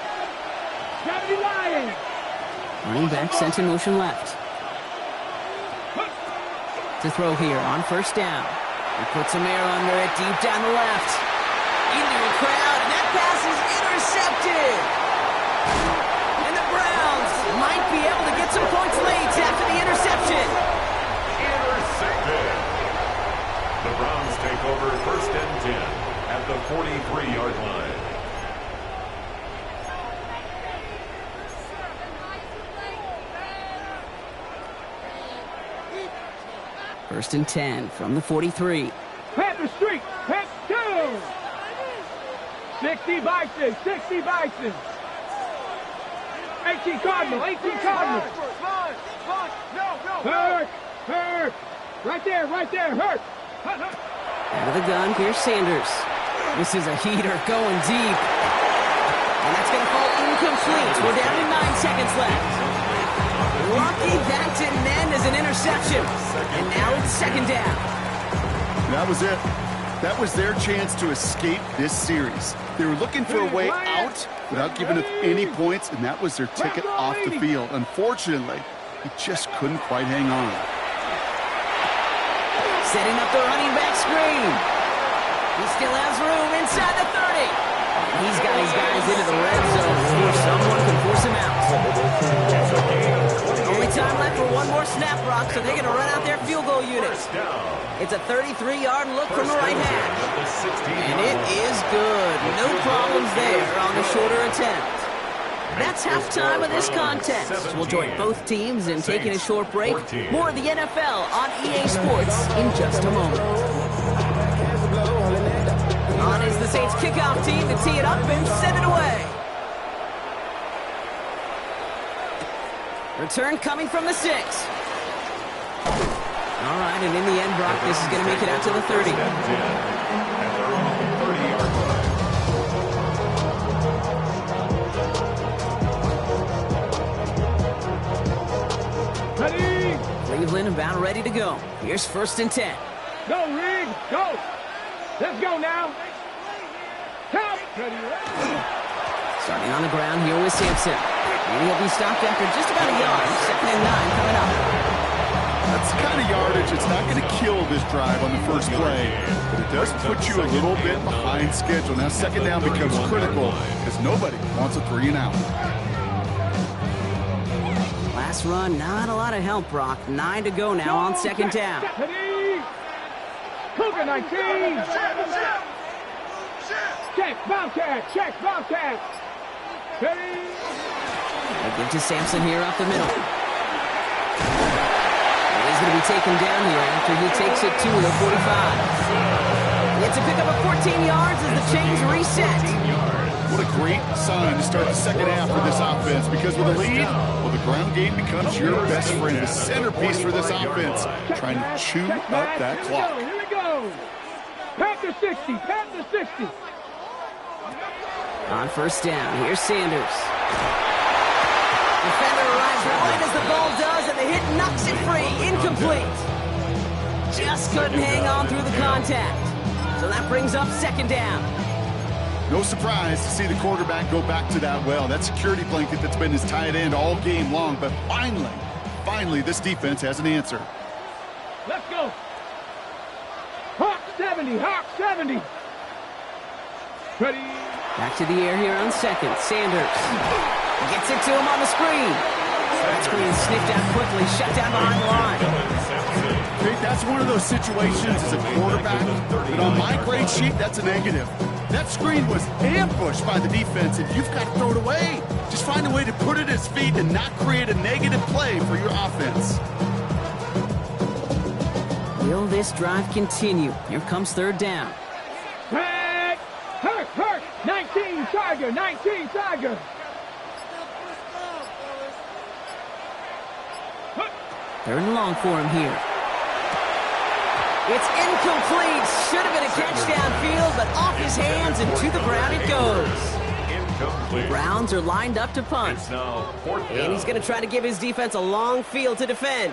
Gravity Lion. Running back sent in motion left. To throw here on 1st down. He puts some air under it deep down the left. Into the crowd, and that pass is intercepted. And the Browns might be able to get some points late after the interception. Intercepted. The Browns take over 1st and 10 at the 43-yard line. First and 10 from the 43. Panther Street. Panther 2. 60 Bison. 60 Bison. 18 Cardinal. 18 Cardinal. Hurt. Hurt. Right there. Right there. Hurt. Out of the gun, here's Sanders. This is a heater going deep. And that's going to fall incomplete. We're down to 9 seconds left. Lucky that didn't end as an interception. And now it's 2nd down. That was it. That was their chance to escape this series. They were looking for a way out without giving up any points, and that was their ticket off the field. Unfortunately, he just couldn't quite hang on. Setting up the running back screen. He still has room inside the 30. He's got his guys into the red zone before someone can force him out. Only time left for one one more snap, Brock, so they're going to run out their field goal unit. It's a 33-yard look from the right hash. And it is good. No problems there on the shorter attempt. That's halftime of this contest. We'll join both teams in taking a short break. More of the NFL on EA Sports in just a moment. On is the Saints kickoff team to tee it up and send it away. Return coming from the 6. All right, and in the end, Brock, this is going to make it out to the 30. Ready? Cleveland about ready to go. Here's 1st and 10. Go, Reed. Go. Let's go now. Count. Ready. Starting on the ground here with Sampson. And he'll be stopped after just about a yard. 2nd and 9 coming up. That's the kind of yardage it's not going to kill this drive on the first play, but it does put you a little bit behind schedule. Now 2nd down becomes critical because nobody wants a 3-and-out. Last run, not a lot of help, Brock. 9 to go now on 2nd down. Ready. Cougar 19. Check, Bobcat. Check, Bobcat. Ready. They give to Sampson here up the middle. And he's going to be taken down here after he takes it to the 45. It's a pickup of 14 yards as the chains reset. What a great sign to start the second half for this offense, because with a lead, well, the ground game becomes your best friend, the centerpiece for this offense, trying to chew up that clock. Here we go. Panther 60. Panther 60. On 1st down, here's Sanders. Defender arrives right as the ball does, and the hit knocks it free. Incomplete. Just couldn't hang on through the contact. So that brings up 2nd down. No surprise to see the quarterback go back to that well. That security blanket that's been his tight end all game long, but finally, this defense has an answer. Let's go. Hawk 70. Hawk 70. Ready. Back to the air here on 2nd. Sanders gets it to him on the screen. That screen sniffed out quickly, shut down behind the line. That's one of those situations as a quarterback that on my grade sheet, that's a negative. That screen was ambushed by the defense, and you've got to throw it away. Just find a way to put it at his feet and not create a negative play for your offense. Will this drive continue? Here comes 3rd down. Hurt. 19 Tiger. 19 Tiger. 3rd and long for him here. It's incomplete. Should have been a catch downfield, but off his hands and to the ground it goes. The Browns are lined up to punt. And he's going to try to give his defense a long field to defend.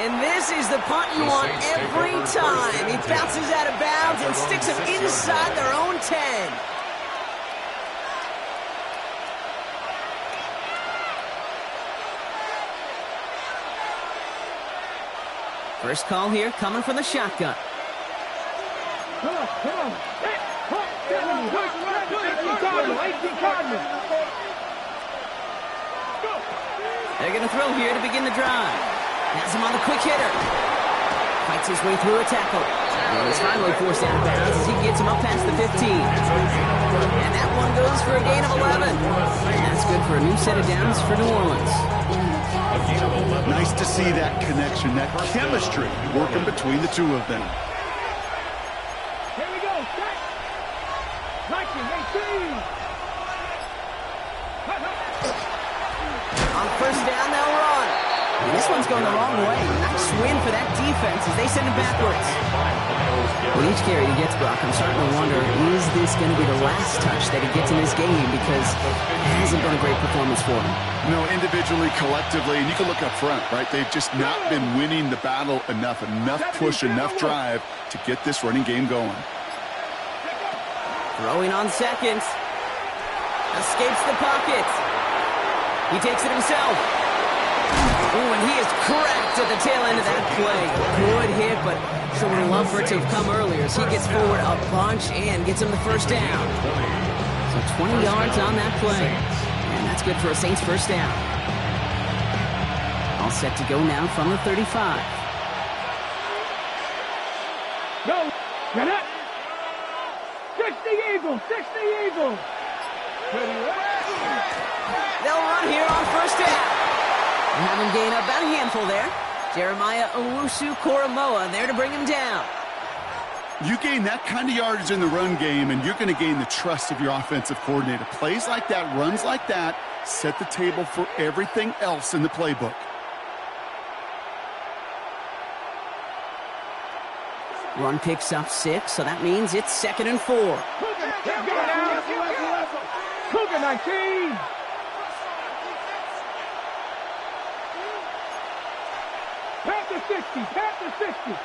And this is the punt you want every time. He bounces out of bounds and sticks him inside their own 10. First call here coming from the shotgun. Come on. Hey, Hawk 70. 18 Cardinal. 18 Cardinal. They're going to throw here to begin the drive. Has him on the quick hitter. Fights his way through a tackle. And he's finally forced out of bounds as he gets him up past the 15. And that one goes for a gain of 11. And that's good for a new set of downs for New Orleans. Nice to see that connection, that chemistry working between the two of them. Here we go. Set. 19, 18. On 1st down, they'll run. And this one's going the wrong way. Nice win for that defense as they send him backwards. With each carry he gets, Brock, I'm starting to wonder, is this going to be the last touch that he gets in this game? Because it hasn't been a great performance for him. No, individually, collectively, and you can look up front, right? They've just not been winning the battle enough push, enough drive to get this running game going. Throwing on 2nd. Escapes the pocket. He takes it himself. Ooh, and he is cracked at the tail end of that play. Good hit, but sure would love for it to have come earlier as he gets forward a bunch and gets him the first down. So 20 yards on that play. And that's good for a Saints first down. All set to go now from the 35. Go. Get up. 60 Eagles. 60 Eagles. They'll run here on first down. And have him gain up about a handful there. Jeremiah Owusu-Koramoah there to bring him down. You gain that kind of yardage in the run game, and you're going to gain the trust of your offensive coordinator. Plays like that, runs like that, set the table for everything else in the playbook. Run picks up 6, so that means it's 2nd and 4. Cougar 19. Panther 60. Panther 60.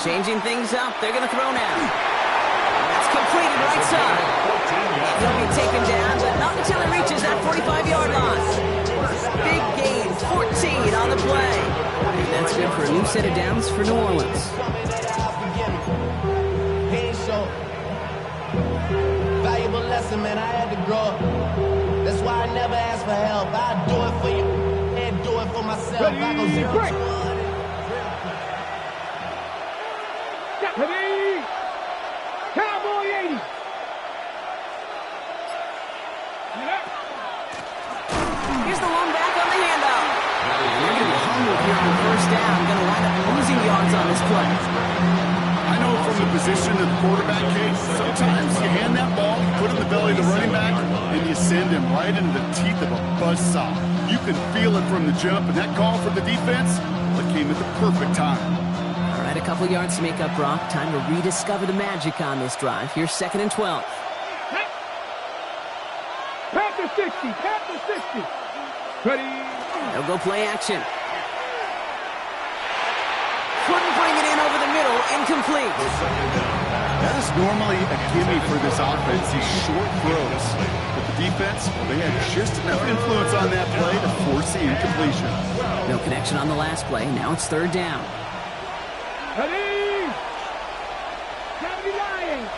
Changing things up. They're going to throw now. That's completed right side. He'll be taken down, but not until he reaches that 45-yard line. Big gain, 14 on the play. And that's good for a new set of downs for New Orleans. Valuable lesson, man. I had to grow up. That's why I never ask for help. I do it for you and do it for myself. I go 0 to 1. Ready? Cowboy 80. Here's the one back on the handoff. They're going to be hungry here on first down. Going to wind up losing yards on this play. I know from the position of the quarterback case, sometimes you hand that ball, put it in the belly of the running back, and you send him right into the teeth of a buzzsaw. You can feel it from the jump, and that call from the defense, it came at the perfect time. All right, a couple yards to make up, Brock. Time to rediscover the magic on this drive. Here's 2nd and 12. Panther 60. Panther 60. Ready? They'll go play action. Couldn't bring it in over the middle. Incomplete. That is normally a gimme for this offense, these short throws. But the defense, well, they had just enough influence on that play to force the incompletion. No connection on the last play. Now it's 3rd down. Ready? 79.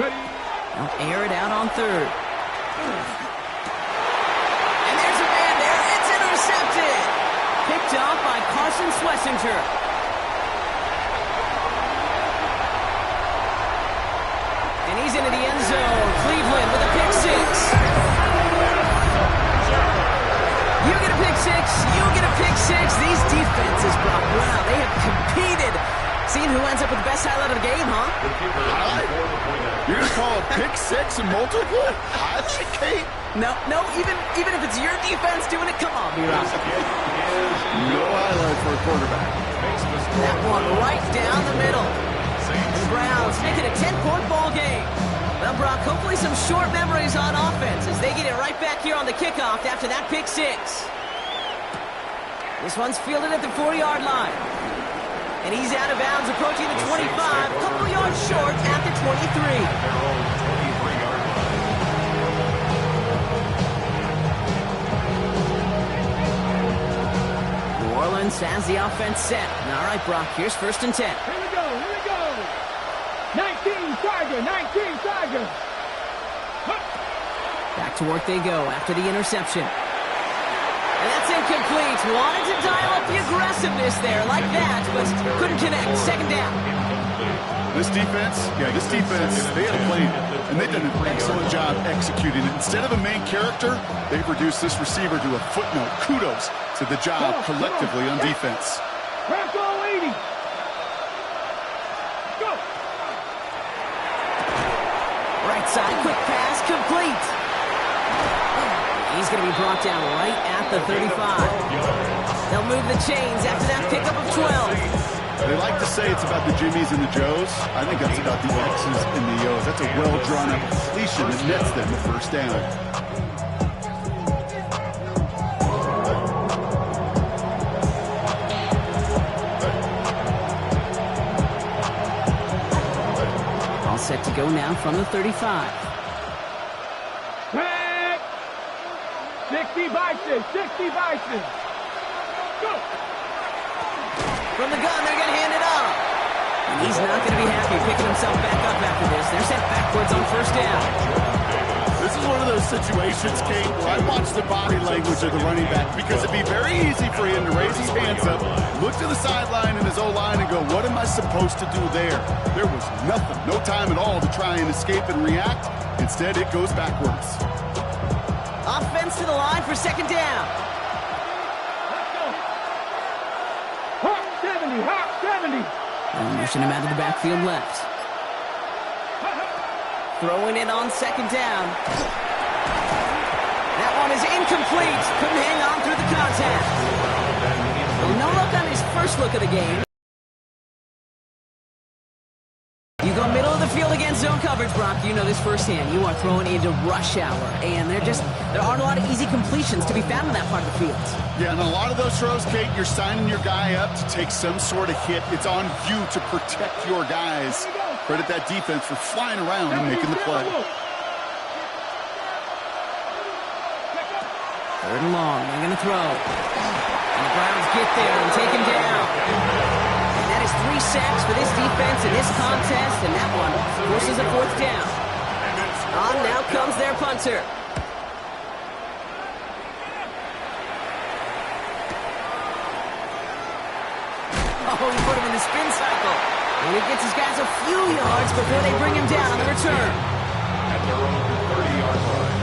Ready? They'll air it out on 3rd. And there's a man there. It's intercepted. Picked off by Carson Schlesinger. And he's into the end zone. Cleveland with a pick 6. You get a pick 6. You get a pick 6. These defenses, Brock, wow, they have competed. Seeing who ends up with the best highlight of the game, huh? Highlight? You're going to call a pick 6 and multiple? Highlight, Kate? No, even if it's your defense doing it, come on, B-Rock. No highlight for a quarterback. That one right down the middle. The Browns make it a 10-point ball game. Well, Brock, hopefully some short memories on offense as they get it right back here on the kickoff after that pick 6. This one's fielded at the 40-yard line. And he's out of bounds approaching the 25, a couple yards short at the 23. Has the offense set. All right, Brock, here's 1st and 10. Here we go. 19 Tiger. 19 Tiger. Back to work they go after the interception. And that's incomplete. Wanted to dial up the aggressiveness there like that, but couldn't connect. 2nd down. This defense, they had a plan, and they've done an excellent job executing it. Instead of a main character, they've reduced this receiver to a footnote. Kudos to the job collectively on defense. Franco 80. Go. Right side, quick pass, complete. He's going to be brought down right at the 35. They'll move the chains after that pickup of 12. They like to say it's about the Jimmies and the Joes. I think that's about the X's and the O's. That's a well-drawn-up completion that nets them the first down. All set to go now from the 35. Back. 6 60 Bison, 60 Bison. Go. From the gun, they're going to hand it off. And he's not going to be happy picking himself back up after this. They're sent backwards on first down. This is one of those situations, Kate, where I watch the body language of the running back because it'd be very easy for him to raise his hands up, look to the sideline in his O-line and go, what am I supposed to do there? There was nothing, no time at all to try and escape and react. Instead, it goes backwards. Offense to the line for second down. Hawk 70, Hawk 70. And pushing him out of the backfield left. Throwing it on second down. That one is incomplete. Couldn't hang on through the contact. Well, no look on his first look of the game. You go middle of the field against zone coverage, Brock. You know this firsthand. You are throwing into rush hour, and there aren't a lot of easy completions to be found in that part of the field. Yeah, and a lot of those throws, Kate, you're signing your guy up to take some sort of hit. It's on you to protect your guys. Credit that defense for flying around and making the play. Third and long, they're going to throw. And the Browns get there and take him down. And that is 3 sacks for this defense in this contest, and that one forces a fourth down. On now comes their punter. Oh, he put him in the spin cycle. And he gets his guys a few yards before they bring him down on the return. At their own 30-yard line.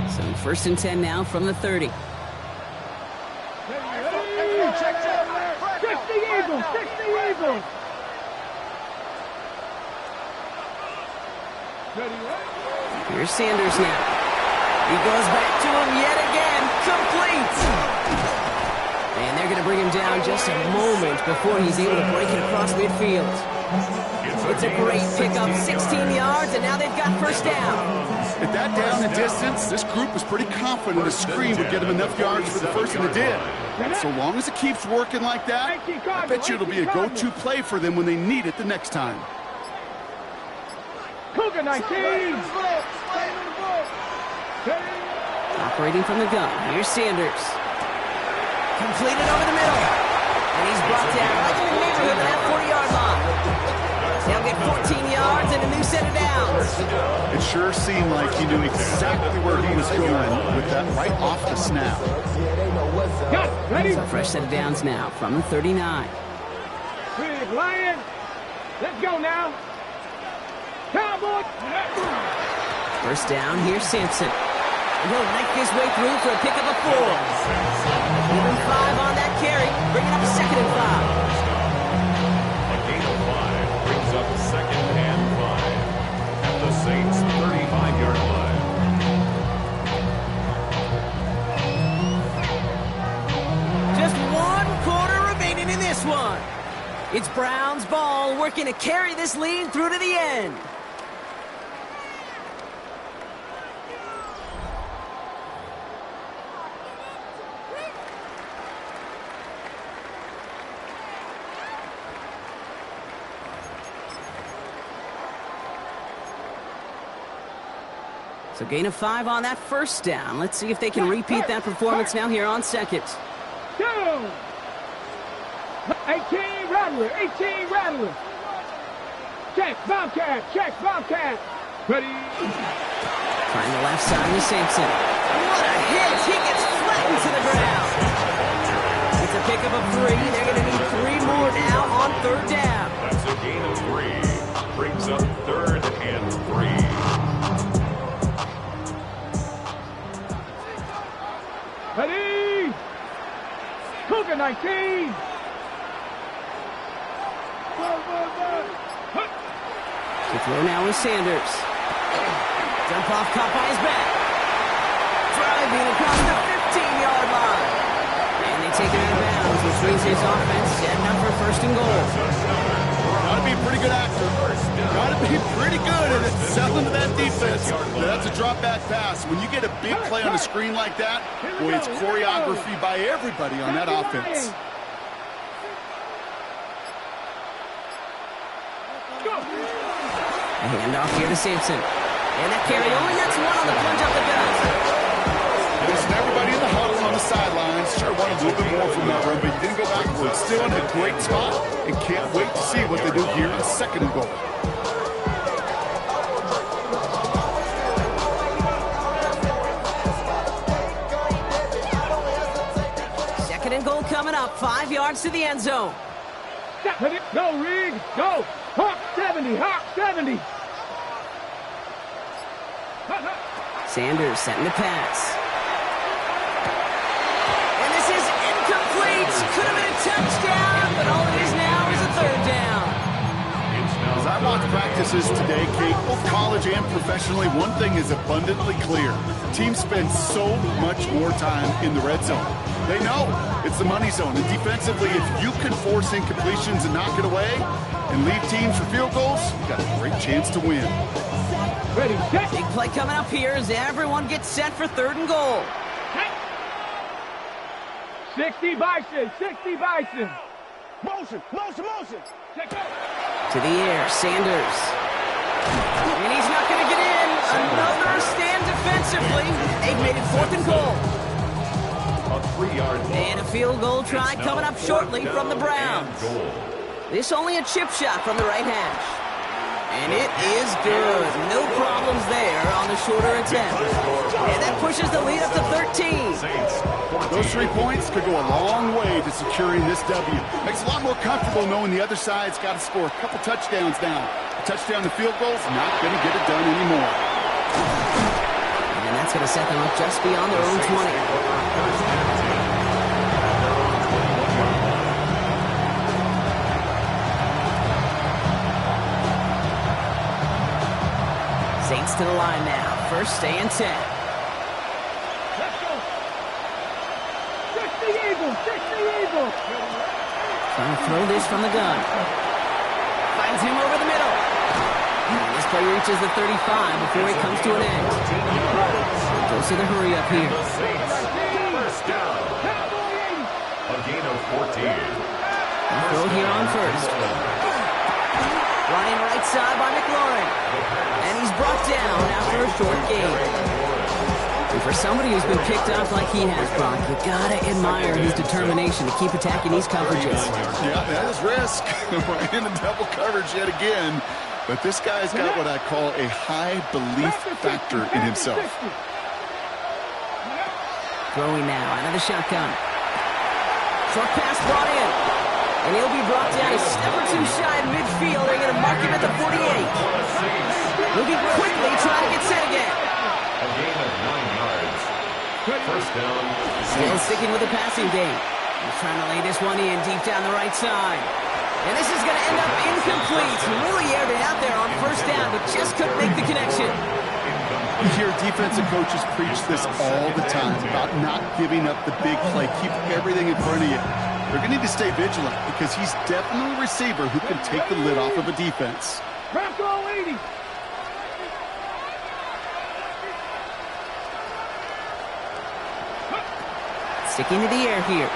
So first and 10 now from the 30. Check the Eagles, check the Eagles. Here's Sanders now. He goes back to him yet again. Complete. And they're going to bring him down just a moment before he's able to break it across midfield. It's a great pickup, 16 yards, and now they've got first down. At that down and distance, this group was pretty confident a screen would get them enough yards for the first, and it did. And so long as it keeps working like that, I bet you it'll be a go-to play for them when they need it the next time. Cougar 19. Operating from the gun. Here's Sanders. Completed over the middle. And he's brought down right in the neighborhood of that 40-yard line. They'll get 14 yards and a new set of downs. It sure seemed like he knew exactly where he was going with that right off the snap. Ready? So fresh set of downs now from the 39. Big Lion. Let's go now. Cowboy. First down, here's Sampson. And he'll knife his way through for a pickup of 4. Even 5 on that carry, bringing up a second and 5. A gain of 5 brings up second and 5 at the Saints' 35-yard line. Just 1 quarter remaining in this one. It's Browns ball, working to carry this lead through to the end. So gain of 5 on that first down. Let's see if they can repeat that performance now here on second. 2. 18 Rattler, 18 Rattler. Check, Bobcat, check, Bobcat. Ready? Trying the left side with Sampson. What a hit! He gets flattened to the ground. It's a pickup of 3. They're going to need 3 more now on third down. That's a gain of 3. Brings up third and 3. Ready? Cougar 19. To throw now is Sanders. Jump off, caught by his back. Driving across the 15-yard line. And they take it out of bounds, which means his offense setting up for first and goal. Gotta be a pretty good actor. Got to be pretty good at selling to that defense. That's a drop back pass. When you get a big play on a screen like that, boy, it's choreography by everybody on that offense. A handoff here to Sampson. And that carry only gets one on the plunge up the gut. Listen, everybody in the huddle on the sidelines sure wanted a little bit more from that run, but you didn't go backwards. Still in a great spot and can't wait to see what they do here in 2nd and goal. Second and goal coming up, 5 yards to the end zone. Go, Reed, go. Hawk 70, Hawk 70. Sanders setting the pass. And this is incomplete. Could have been a touchdown, but all it is now is a 3rd down. As I watch practices today, Kate, both college and professionally, one thing is abundantly clear. Teams spend so much more time in the red zone. They know it's the money zone. And defensively, if you can force incompletions and knock it away and leave teams for field goals, you've got a great chance to win. Ready, set. Big play coming up here as everyone gets set for 3rd and goal. 60 Bison, 60 Bison. Motion, motion, motion. Check out. To the air, Sanders. And he's not going to get in. Another stand defensively. They've made it 4th and goal. A 3-yard goal. And a field goal try coming up shortly from the Browns. This only a chip shot from the right hash. And it is good. No problems there on the shorter attempt. And that pushes the lead up to 13. Those 3 points could go a long way to securing this W. Makes it a lot more comfortable knowing the other side's got to score a couple touchdowns now. A touchdown to field goal's not going to get it done anymore. And that's going to set them up just beyond their own 20. Saints to the line now. 1st and 10. Let's go. 60 Eagles, 60 Eagles. Trying to throw this from the gun. Finds him over the middle. And this play reaches the 35 before it comes to an end. Goes to the hurry up here. First down. A gain of 14. Throw here on 1st. Running right side by McLaurin. And he's brought down after a short gain. And for somebody who's been picked up like he has, Brock, you gotta admire his determination to keep attacking these coverages. Yeah, that is risk. We're in the double coverage yet again. But this guy's got what I call a high belief factor in himself. Throwing now out of the shotgun. Short pass brought in. And he'll be brought down a step or 2 shy of midfield. They're going to mark him at the 48. Moving quickly, trying to get set again. A gain of 9 yards. First down. Still sticking with the passing game. He's trying to lay this one in deep down the right side. And this is going to end up incomplete. He really aired it out there on 1st down, but just couldn't make the connection. You hear defensive coaches preach this all the time about not giving up the big play. Keep everything in front of you. They're going to need to stay vigilant because he's definitely a receiver who can take the lid off of a defense. Bronco 80. Sticking to the air here.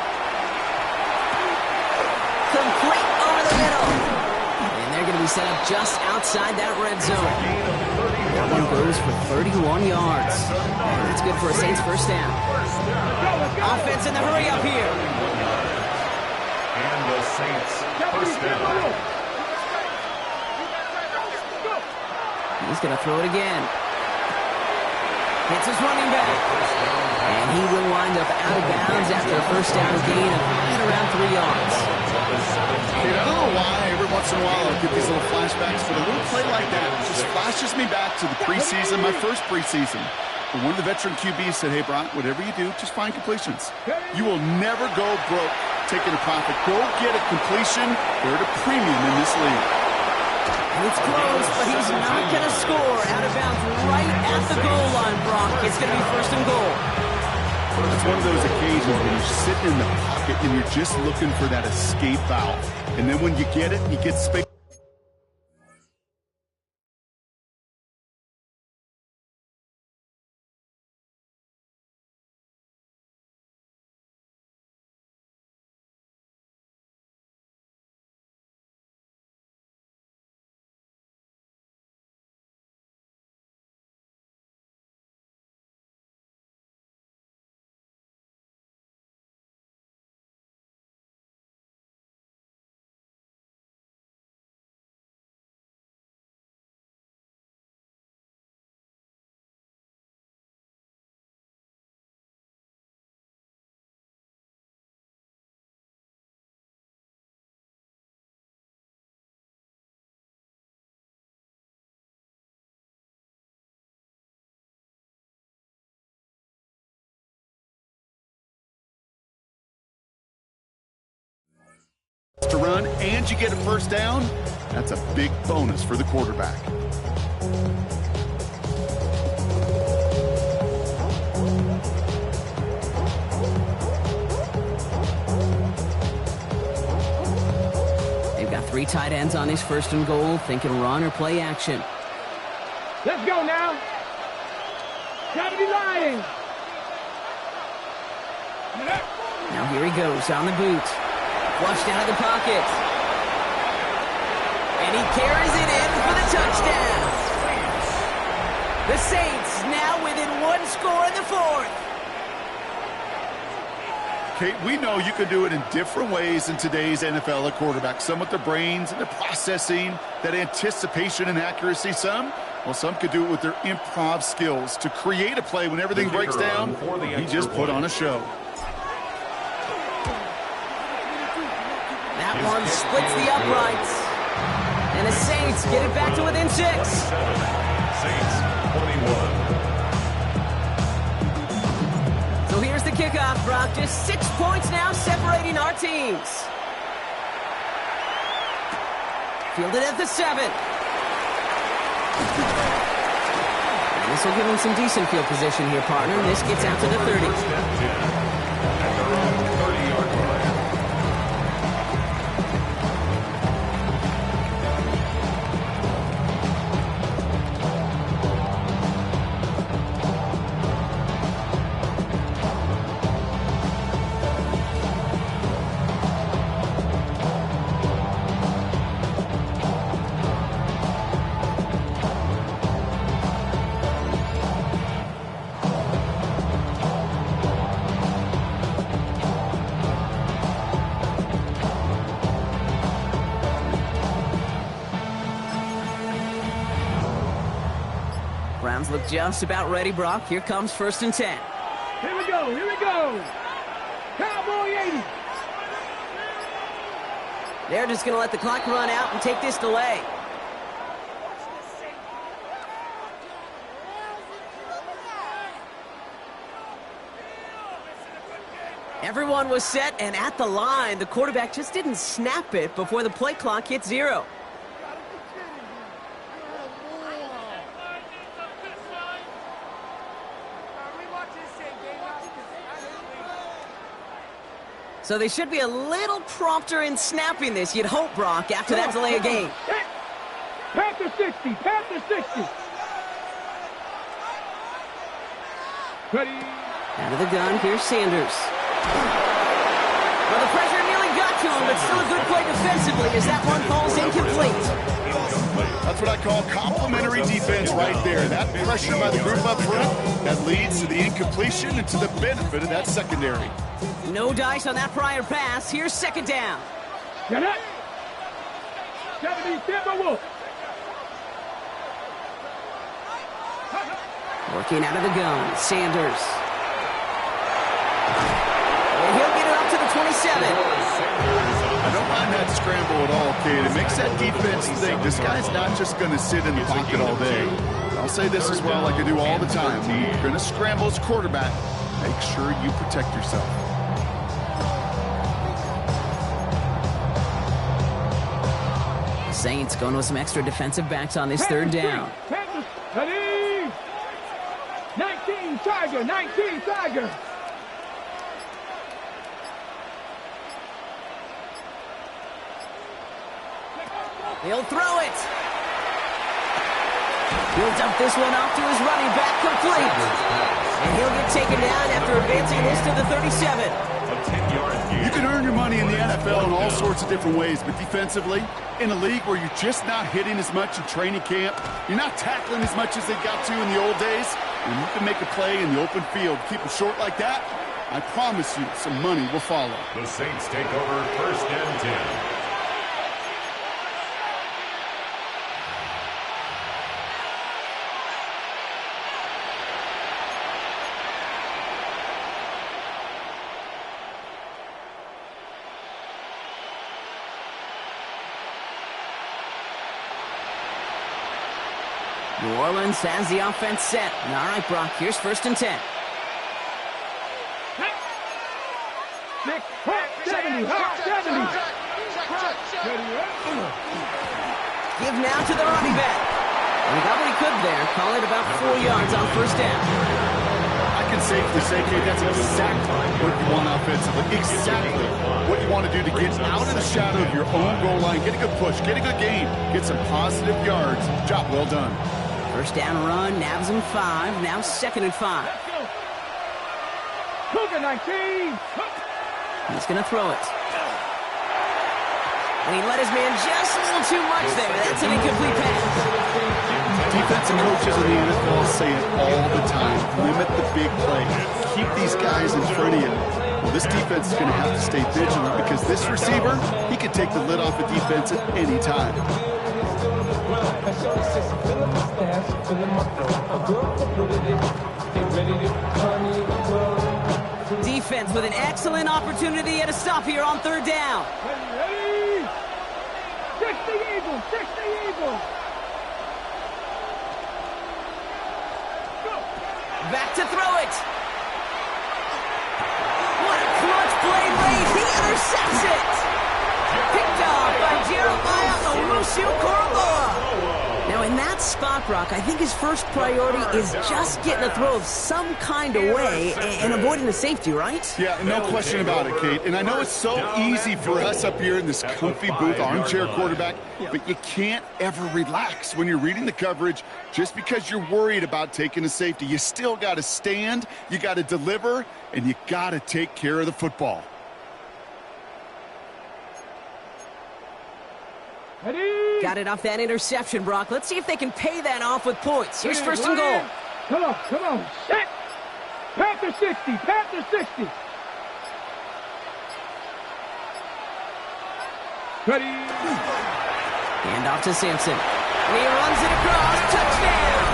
Complete over the middle. And they're going to be set up just outside that red zone. That one goes for 31 yards. And that's good for a Saints 1st down. Offense in the hurry up here. And the Saints 1st down. He's going to throw it again. Hits his running back. And he will wind up out of bounds after a 1st down gain of right around 3 yards. I don't know why every once in a while I get these little flashbacks, but a little play like that just flashes me back to the preseason, my first preseason. When one of the veteran QBs said, hey, Brock, whatever you do, just find completions. You will never go broke taking a profit. Go get a completion. They're at a premium in this league. And it's close, but he's not going to score out of bounds right at the goal line, Brock. It's going to be 1st and goal. It's one of those occasions when you're sitting in the pocket and you're just looking for that escape valve. And then when you get it, you get space. run and you get a first down, that's a big bonus for the quarterback. They've got 3 tight ends on his first and goal, thinking run or play action. Let's go now. Gotta be lying. Now here he goes on the boot. Flushed out of the pocket. And he carries it in for the touchdown. The Saints now within 1 score in the 4th. Kate, we know you can do it in different ways in today's NFL at quarterback. Some with their brains and their processing, that anticipation and accuracy. Some could do it with their improv skills to create a play when everything breaks down. He just put on a show. That one splits the uprights. And the Saints get it back to within 6. Saints 21. So here's the kickoff, Brock. Just 6 points now separating our teams. Fielded at the 7. And this will give him some decent field position here, partner. This gets out to the 30. At their own 30-yard line. Browns look just about ready, Brock. Here comes 1st and 10. Here we go, here we go. Cowboy 80. They're just going to let the clock run out and take this delay. Everyone was set and at the line. The quarterback just didn't snap it before the play clock hit 0. So they should be a little prompter in snapping this, you'd hope, Brock, after that delay of game. Panther 60, Panther 60. Ready. Out of the gun, here's Sanders. Well, the pressure nearly got to him, but still a good play defensively as that one falls incomplete. That's what I call complimentary defense right there. That pressure by the group up front, that leads to the incompletion and to the benefit of that secondary. No dice on that prior pass. Here's 2nd down. Get it. 70 Timberwolf. Working out of the gun, Sanders. And he'll get it up to the 27. I don't mind that scramble at all, kid. It makes that defense think this guy's not just going to sit in the pocket all day. I'll say this as well like I do all the time. When you're going to scramble as quarterback, make sure you protect yourself. Saints going with some extra defensive backs on this 3rd down. Ready. 19 Tiger, 19 Tiger. He'll throw it. He'll dump this one off to his running back, complete. And he'll get taken down after advancing this to the 37. You can earn your money in the NFL in all sorts of different ways, but defensively, in a league where you're just not hitting as much in training camp, you're not tackling as much as they got to in the old days, and you can make a play in the open field, keep them short like that, I promise you some money will follow. The Saints take over 1st and 10. New Orleans has the offense set. And all right, Brock, here's 1st and 10. 70, Hawk 70. Give now to the running back. And he got what he could there. Call it about 4 yards on first down. I can safely say, Kate, that's exactly what you want offensively. Exactly what you want to do to get out of the shadow of your own goal line, get a good push, get a good gain, get some positive yards. Job well done. First down run, nabs him 5. Now 2nd and 5. Cougar 19. He's going to throw it. And he let his man just a little too much there. That's an incomplete pass. Defensive coaches in the NFL say it all the time. Limit the big play. Keep these guys in front of you. Well, this defense is going to have to stay vigilant because this receiver, he can take the lid off a defense at any time. Defense with an excellent opportunity at a stop here on 3rd down. Ready. 60 Eagles, 60 Eagles. Back to throw it. What a clutch play late. He intercepts it. Picked off by Jeremiah Owusu-Koramoah. Now, in that spot, Brock, I think his first priority is just getting a throw of some kind of way and avoiding the safety, right? Yeah, no question about it, Kate. And I know it's so easy for us up here in this comfy booth, armchair quarterback, but you can't ever relax when you're reading the coverage just because you're worried about taking a safety. You still got to stand, you got to deliver, and you got to take care of the football. Got it off that interception, Brock. Let's see if they can pay that off with points. Here's 1st and goal. Come on, come on. Set. Panther 60, Panther 60. Ready. Hand off to Sampson. And he runs it across. Touchdown.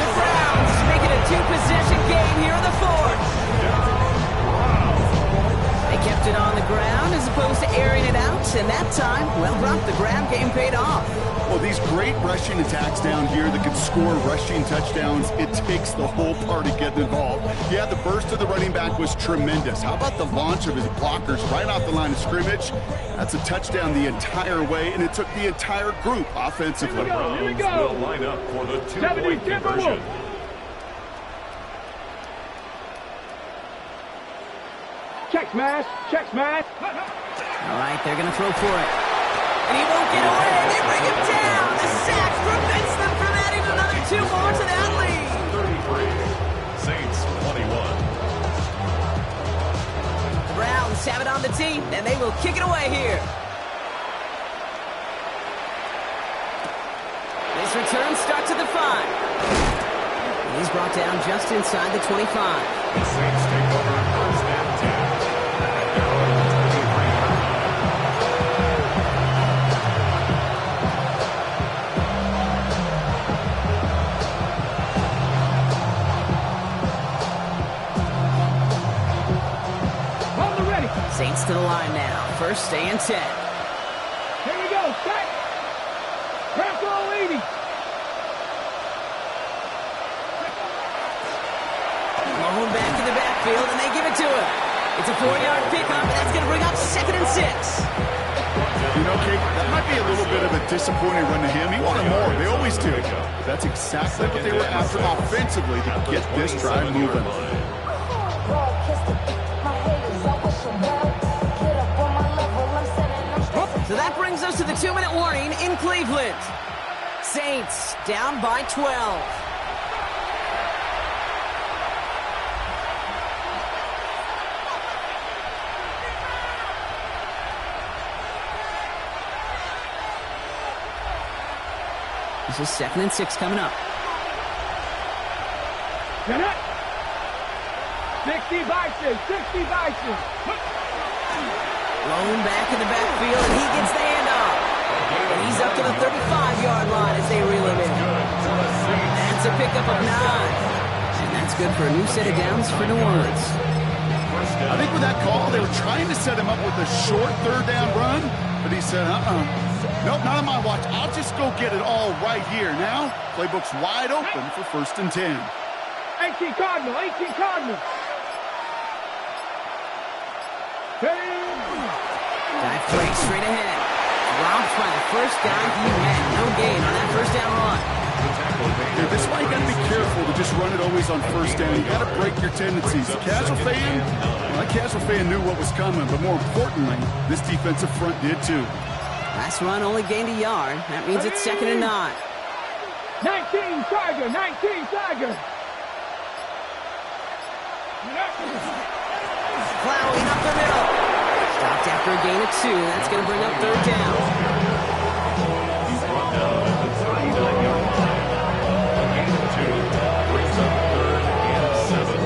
The Browns make it a 2-possession game here in the 4th. They kept it on the ground as opposed to airing it out, and that time, well, Brock, the ground game paid off. Well, these great rushing attacks down here that can score rushing touchdowns, it takes the whole party getting involved. Yeah, the burst of the running back was tremendous. How about the launch of his blockers right off the line of scrimmage? That's a touchdown the entire way, and it took the entire group offensively. Here we go. Will line up for the 2-point conversion. Check smash, check smash. All right, they're going to throw for it. And he won't get away. They bring him down. The sack prevents them from adding another 2 more to that lead. 33, Saints 21. The Browns have it on the team, and they will kick it away here. This return starts at the 5. He's brought down just inside the 25. The Saints take over 1st and 10. Saints to the line now. 1st and 10. Here we go. Set. Rambo 80. Long back in the backfield, and they give it to him. It's a 4-yard pickup, and that's going to bring up 2nd and 6. You know, Kate, that might be a little bit of a disappointing run to him. He wanted more. They always do. That's exactly what they were after offensively to get this drive moving. So that brings us to the 2-minute warning in Cleveland. Saints down by 12. This is 2nd and 6 coming up. 60 Bison, 60 Bison. Lone back in the backfield, and he gets the handoff. And he's up to the 35-yard line as they reel him in. That's a pickup of 9. And that's good for a new set of downs for New Orleans. I think with that call, they were trying to set him up with a short 3rd down run, but he said, nope, not on my watch. I'll just go get it all right here. Now, playbook's wide open for 1st and 10. 18 Cardinal, 18 Cardinal. Dive Drake straight ahead. Dropped by the first guy he met. No gain on that first down run. Yeah, this is why you got to be careful to just run it always on first down. You got to break your tendencies. The casual fan, well, that casual fan knew what was coming, but more importantly, this defensive front did too. Last run only gained a yard. That means it's 2nd and 9. 19 Tiger, 19 Tiger. Plowing up the middle. Stopped after a gain of 2. That's going to bring up 3rd down. He's brought down at the 39-yard line. A gain of 2 brings up 3rd and 7.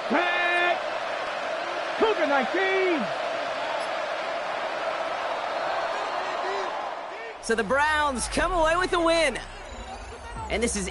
Tag. Cougar 19. So the Browns come away with the win. And this is